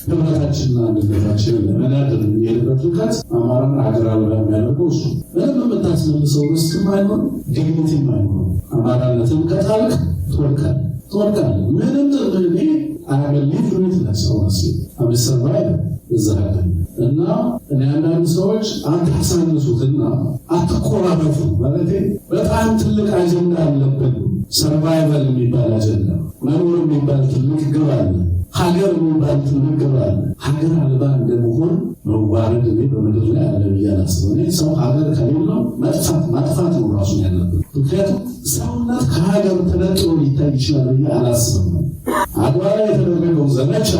Speaker 1: ህብረታችንና አንድነታችንን ለመናደር የሚሄድበት ርቀት አማራን ሀገር አልባ የሚያደርገው እሱ ምንም የምታስመልሰው ርስትም አይሆን ዲግኒቲም አይሆን። አማራነትን ከጣልክ ትወድቃለህ። ምንም እኔ አያገሊት ሩትነስ ሆነስ አብሰርቫይ እዛ እና እኔ አንዳንድ ሰዎች አታሳንሱትና አትኮራረፉ ማለት በጣም ትልቅ አጀንዳ አለብን። ሰርቫይቨል የሚባል አጀንዳ፣ መኖር የሚባል ትልቅ ግብ አለ፣ ሀገር የሚባል ትልቅ ግብ አለ። ሀገር አልባ እንደመሆን መዋረድ እኔ በምድር ላይ አለ ብዬ አላስብም። ሰው ሀገር ከሌለው ማጥፋት ነው ራሱን ያለብን። ምክንያቱም ሰውነት ከሀገር ተነጥሎ ሊታይ ይችላል ብዬ አላስብም። አድዋ ላይ የተደረገው ዘመቻ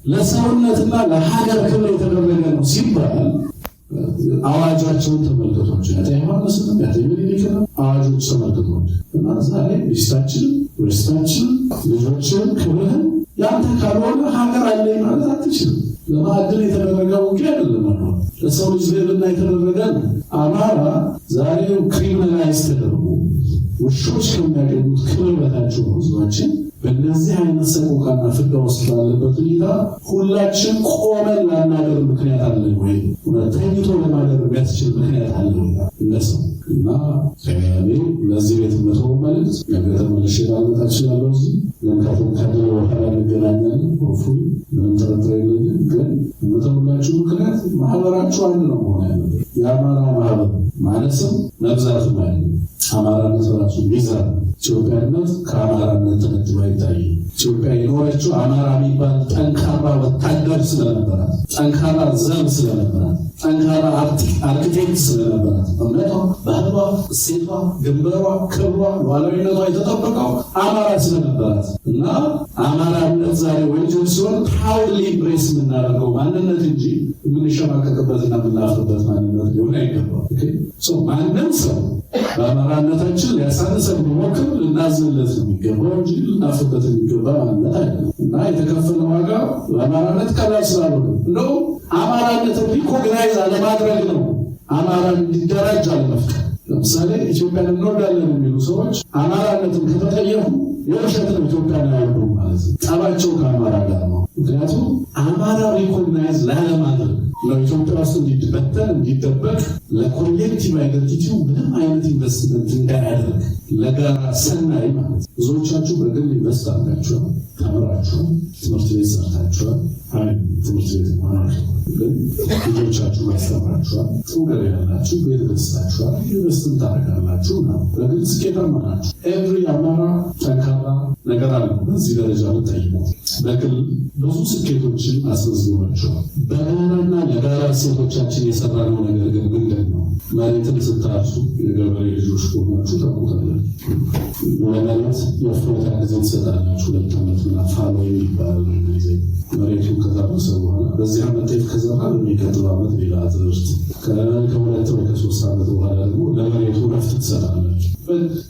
Speaker 1: ለሰውነትና ለሀገር ክብር የተደረገ ነው ሲባል አዋጃቸውን ተመልከቷቸው። ያጤ ዮሐንስንም ያጤ ምኒልክንም አዋጆች ተመልከቷቸው እና ዛሬ ሚስታችንን፣ ወስታችንን፣ ልጆችን ክብርህን ያንተ ካልሆነ ሀገር አለኝ ማለት አትችልም። ለማዕድን የተደረገ ውጊያ አይደለም ነው፣ ለሰው ልጅ ልዕልና የተደረገ ነው። አማራ ዛሬው ክሪሚናላይዝ ተደርጎ ውሾች ከሚያገኙት ክብር በታች ነው ህዝባችን በእነዚህ አይነት ሰቆቃና ፍዳ ውስጥ ባለበት ሁኔታ ሁላችን ቆመን ላናገር ምክንያት አለን ወይ? ተኝቶ ለማገር የሚያስችል ምክንያት አለ ወይ? እንደሰው እና እኔ ለዚህ ቤት መተው መልዕክት ነገ ተመልሼ ላመጣ እችላለሁ። እዚህ ለምካቱም ከድሮ በኋላ እንገናኛለን። ሆፉ ምንም ጥርጥር የለኝም። ግን የምተውላችሁ ምክንያት ማህበራችሁ አንድ ነው መሆን ያለበት። የአማራ ማህበር ማለትም መብዛትም አይደለም። አማራነት በራሱ ሚዛን ኢትዮጵያነት ከአማራነት ተነጥሎ አይታይም። ኢትዮጵያ የኖረችው አማራ የሚባል ጠንካራ ወታደር ስለነበራት፣ ጠንካራ ዘብ ስለነበራት፣ ጠንካራ አርኪቴክት ስለነበራት፣ እምነቷ፣ ባህሏ፣ እሴቷ፣ ድንበሯ፣ ክብሯ፣ ሉዓላዊነቷ የተጠበቀው አማራ ስለነበራት እና አማራነት ዛሬ ወንጀል ሲሆን ፕራውድሊ ኢምብሬስ የምናደርገው ማንነት እንጂ የምንሸማቀቅበትና የምናፍርበት ማንነት ሊሆን አይገባም። ማንም ሰው በአማራነታችን ሊያሳንሰን ቢሞክር ልናዝንለት የሚገባው እንጂ ልናፍርበት የሚገባ ማንነት አይደለም እና የተከፈለ ዋጋ በአማራነት ቀላል ስላልሆነ እንደውም አማራነትን ሪኮግናይዝ አለማድረግ ነው። አማራ እንዲደራጅ አለመፍቀድ። ለምሳሌ ኢትዮጵያን እንወዳለን የሚሉ ሰዎች አማራነትን ከተጠየፉ የውሸት ነው ኢትዮጵያን አይወዱም ማለት ነው። ጠባቸው ከአማራ ጋር ነው። ምክንያቱም አማራ ሪኮግናይዝ ላለማድረግ ነው። ኢትዮጵያ ውስጥ እንዲበተን እንዲደበቅ ለኮሌክቲቭ አይደንቲቲው ምንም አይነት ኢንቨስትመንት እንዳያደርግ ለጋራ ሰናይ ማለት ነው። ብዙዎቻችሁ በግል ኢንቨስት አድርጋችኋል፣ ተምራችኋል፣ ትምህርት ቤት ሰርታችኋል። ትምህርት ቤት ሆናል ግን ልጆቻችሁ ያስተምራችኋል፣ ጥሩ ገቢ ያላችሁ ቤት ገዝታችኋል፣ ኢንቨስትም ታደርጋላችሁ ነው። በግል ስኬታማ ናችሁ። ኤቭሪ አማራ ጠንካራ ነገር አለው። በዚህ ደረጃ ልጠይቁ በግል ብዙ ስኬቶችን አስመዝግባችኋል። በጋራና ለጋራ ሴቶቻችን የሰራነው ነገር ግን ምንድን ነው? መሬትን ስታርሱ የገበሬ ልጆች ሆናችሁ ታውቁታላችሁ። ለመሬት የእፎይታ ጊዜ ትሰጣላችሁ። 2 ዓመትና ፋሎ የሚባል ጊዜ መሬቱን ከታረሰ በኋላ በዚህ ዓመት ጤፍ ከዘራ በሚቀጥለው ዓመት ሌላ አዝርዕት ከ2 ወይ ከ3 ዓመት በኋላ ደግሞ ለመሬቱ ረፍት ትሰጣላችሁ።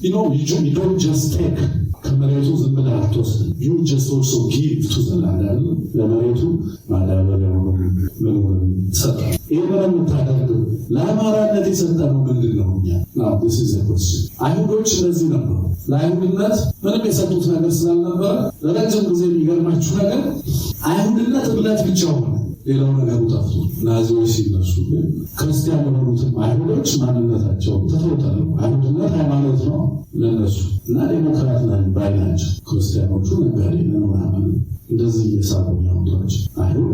Speaker 1: you don't just take ከመሬቱ ዝም ብለህ አትወስድም። you just also give to the land ለመሬቱ ማዳበሪያ ምን ትሰጣለህ። ይህንን የምታደርገው ለአማራነት የሰጠነው ምንድን ነው? እኛ this is a question። አይሁዶች እንደዚህ ነበሩ። ለአይሁድነት ምንም የሰጡት ነገር ስላልነበረ ለረጅም ጊዜ የሚገርማችሁ ነገር አይሁድነት እምነት ብቻ ሆነ። ሌላው ነገር ጠፍቶ ናዚዎች ሲነሱ ክርስቲያን የሆኑትን አይሁዶች ማንነታቸው ተተውታሉ። አይሁድነት ሃይማኖት ነው ለነሱ እና ዴሞክራት ነን ባይ ናቸው። ክርስቲያኖቹ ነጋዴ ነን ምናምን እንደዚህ እየሳቡ ያውጣች አይሁድ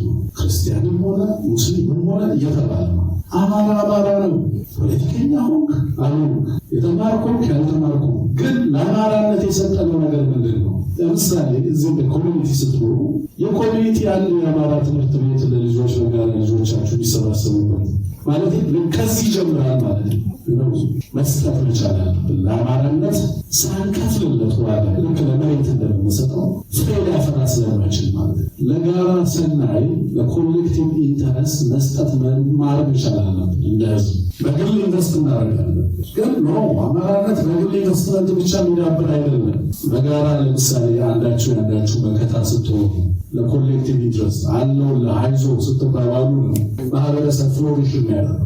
Speaker 1: ነው ክርስቲያንም ሆነ ሙስሊምም ሆነ እየተባለ ነው። አማራ ነው። ፖለቲከኛ ሆንክ አሁን የተማርከው ያልተማርከው ግን ለአማራነት የሰጠነው ነገር ምንድን ነው? ለምሳሌ እዚህ በኮሚኒቲ ስትኖሩ የኮሚኒቲ አንድ የአማራ ትምህርት ቤት ለልጆች በጋራ ልጆቻችሁ ሊሰባሰቡበት ማለት ከዚህ ጀምራል ማለት ነው። መስጠት መቻላል ለአማራነት ሳንከፍልለት ዋጋ ልክ ለመሬት እንደምንሰጠው ፍሬ ሊያፈራ ስለማይችል ማለት ለጋራ ሰናይ ለኮሌክቲቭ ኢንተረስት መስጠት መማር መቻላል እንደዚህ በግል ኢንቨስት እናደርጋለን። ግን ነው አማራነት በግል ኢንቨስትመንት ብቻ የሚዳብር አይደለም። በጋራ ለምሳሌ አንዳችሁ መከታ ስትሆኑ ለኮሌክቲቭ ኢንትረስት አለው ለሃይዞ ስትባባሉ ነው ማህበረሰብ ፍሎሪሽ የሚያደርገው።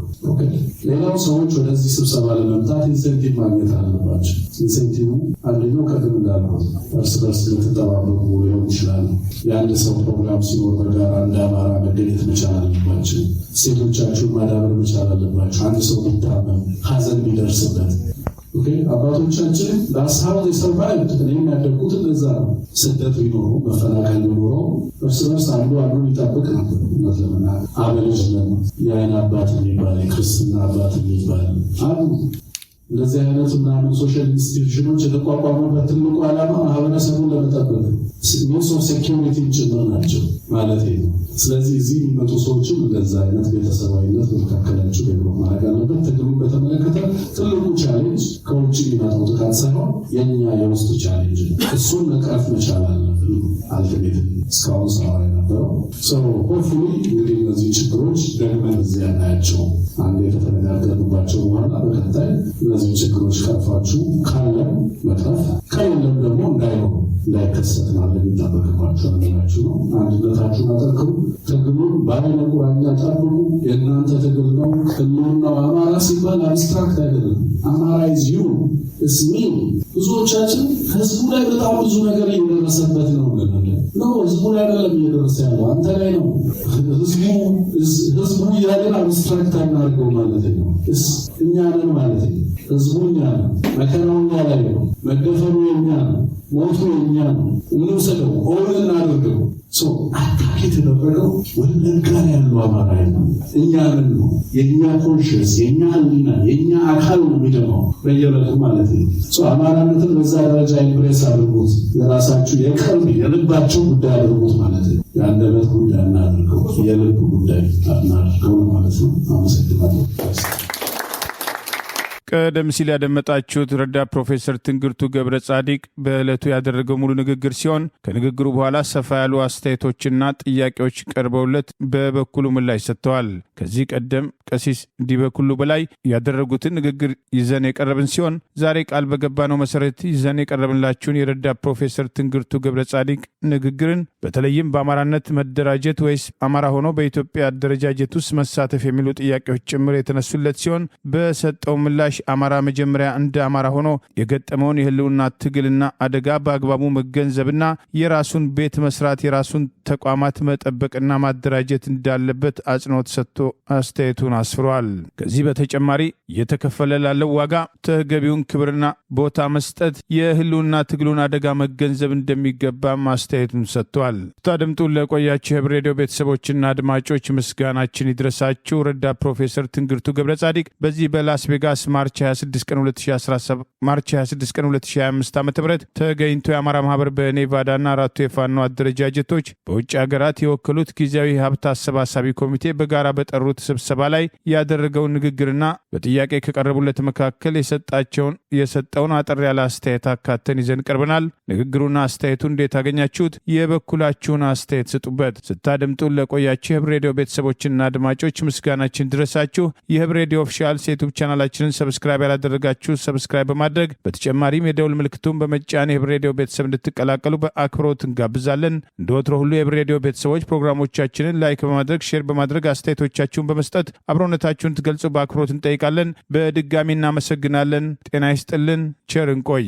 Speaker 1: ሌላው ሰዎች ወደዚህ ስብሰባ ለመምጣት ኢንሴንቲቭ ማግኘት አለባቸው። ኢንሴንቲቭ አንደኛው ቀደም እንዳልኩት እርስ በርስ ልትጠባበቁ ሊሆን ይችላል። የአንድ ሰው ፕሮግራም ሲኖር በጋራ እንደ አማራ መገኘት መቻል አለባቸው። ሴቶቻችሁን ማዳበር መቻል አለባቸው። አንድ ሰው ቢታመም ሀዘን ቢደርስበት አባቶቻችን ለአስሃው የሰርቫይቭ እኔም ያደግኩት እንደዛ ነው። ስደት ቢኖሩ መፈናቀል ቢኖረው እርስ በርስ አንዱ ይጠብቅ ነበር። ለምና አበልጅ የአይን አባት የሚባል የክርስትና አባት የሚባል አሉ። እንደዚህ አይነት ምናምን ሶሻል ኢንስቲትዩሽኖች የተቋቋሙበት ትልቁ ዓላማ ማህበረሰቡን ለመጠበቅ ሚንስ ኦፍ ሴኪሪቲ ጭምር ናቸው ማለት ነው። ስለዚህ እዚህ የሚመጡ ሰዎችም እንደዛ አይነት ቤተሰባዊነት በመካከላቸው ደግሞ ማድረግ አለበት። ትግሉን በተመለከተ ትልቁ ቻሌንጅ ከውጭ የሚመጣው ጥቃት ሳይሆን የኛ የውስጥ ቻሌንጅ ነው። እሱን መቅረፍ መቻል አለብን። አልቲሜት እስካሁን ሰራ የነበረው ሆፕፉሊ እንግዲህ እነዚህ ችግሮች ደግመን እዚያ እናያቸው አንድ ከተነጋገርንባቸው በኋላ በቀጣይ እነዚህ ችግሮች ቀርፋችሁ ካለም መቅረፍ ከሌለም ደግሞ እንዳይከሰት ማድረግ ይጠበቅባቸው ነገራችሁ ነው። አንድነታችሁን አጠንክሩ። ትግሉን በአይነ ቁራኛ ጠብቁ። የእናንተ ትግል ነው። ህልውናው አማራ ሲባል አብስትራክት አይደለም። አማራ ኢዝ ዩ ኢዝ ሚ። ብዙዎቻችን ህዝቡ ላይ በጣም ብዙ ነገር እየደረሰበት ነው ነው ህዝቡ ላይ አይደለም እየደረሰ ያለው አንተ ላይ ነው። ህዝቡ እያለን አብስትራክት አናድርገው ማለት ነው። እኛ ነን ማለት ነው። ህዝቡ እኛ ነው። መከራው እኛ ላይ ነው። መደፈሩ የኛ ነው። ሞቱ የኛ ነው። እንውሰደው፣ ኦን እናድርገው። አታክ የተደረገው ወለጋ ያለው አማራ ነው። እኛ ነን ነው። የኛ ኮንሽንስ፣ የኛ ህሊና፣ የኛ አካል ነው የሚደማው በየለቱ ማለት ነው። አማራነትን በዛ ደረጃ ኢምፕሬስ አድርጉት። የራሳችሁ የቀልብ የልባችሁ ጉዳይ አድርጉት ማለት ነው። የአንደበት ጉዳይ እናድርገው፣ የልብ ጉዳይ እናድርገው ማለት ነው። አመሰግናለሁ።
Speaker 2: ቀደም ሲል ያደመጣችሁት ረዳት ፕሮፌሰር ትንግርቱ ገብረ ጻዲቅ በዕለቱ ያደረገው ሙሉ ንግግር ሲሆን ከንግግሩ በኋላ ሰፋ ያሉ አስተያየቶችና ጥያቄዎች ቀርበውለት በበኩሉ ምላሽ ሰጥተዋል። ከዚህ ቀደም ቀሲስ ዲበኩሉ በላይ ያደረጉትን ንግግር ይዘን የቀረብን ሲሆን ዛሬ ቃል በገባነው መሰረት ይዘን የቀረብንላችሁን የረዳት ፕሮፌሰር ትንግርቱ ገብረ ጻዲቅ ንግግርን በተለይም በአማራነት መደራጀት ወይስ አማራ ሆኖ በኢትዮጵያ አደረጃጀት ውስጥ መሳተፍ የሚሉ ጥያቄዎች ጭምር የተነሱለት ሲሆን በሰጠው ምላሽ አማራ መጀመሪያ እንደ አማራ ሆኖ የገጠመውን የህልውና ትግልና አደጋ በአግባቡ መገንዘብና የራሱን ቤት መስራት የራሱን ተቋማት መጠበቅና ማደራጀት እንዳለበት አጽንኦት ሰጥቶ አስተያየቱን አስፍሯል። ከዚህ በተጨማሪ እየተከፈለ ላለው ዋጋ ተገቢውን ክብርና ቦታ መስጠት የህልውና ትግሉን አደጋ መገንዘብ እንደሚገባ አስተያየቱን ሰጥቷል። ታድምጡ ለቆያችሁ የህብር ሬዲዮ ቤተሰቦችና አድማጮች ምስጋናችን ይድረሳችሁ። ረዳት ፕሮፌሰር ትንግርቱ ገብረ ጻዲቅ በዚህ በላስ ቬጋስ ማርች 26 ቀን 2025 ዓ.ም ተገኝቶ የአማራ ማህበር በኔቫዳና አራቱ የፋኖ አደረጃጀቶች በውጭ ሀገራት የወከሉት ጊዜያዊ ሀብት አሰባሳቢ ኮሚቴ በጋራ በጠሩት ስብሰባ ላይ ያደረገውን ንግግርና በጥያቄ ከቀረቡለት መካከል የሰጠውን አጠር ያለ አስተያየት አካተን ይዘን ቀርበናል። ንግግሩና አስተያየቱ እንዴት አገኛችሁት? የበኩላችሁን አስተያየት ስጡበት። ስታደምጡ ለቆያችሁ የህብር ሬዲዮ ቤተሰቦችና አድማጮች ምስጋናችን ድረሳችሁ። የህብር ሬዲዮ ኦፊሻል ዩቲዩብ ቻናላችንን ሰብስክራይብ ያላደረጋችሁ ሰብስክራይብ በማድረግ በተጨማሪም የደውል ምልክቱን በመጫን የህብር ሬዲዮ ቤተሰብ እንድትቀላቀሉ በአክብሮት እንጋብዛለን። እንደወትሮ ሁሉ የህብር ሬዲዮ ቤተሰቦች ፕሮግራሞቻችንን ላይክ በማድረግ ሼር በማድረግ አስተያየቶቻችሁን በመስጠት አብሮነታችሁን ትገልጹ በአክብሮት እንጠይቃለን። በድጋሚ እናመሰግናለን። ጤና ይስጥልን። ቸር እንቆይ።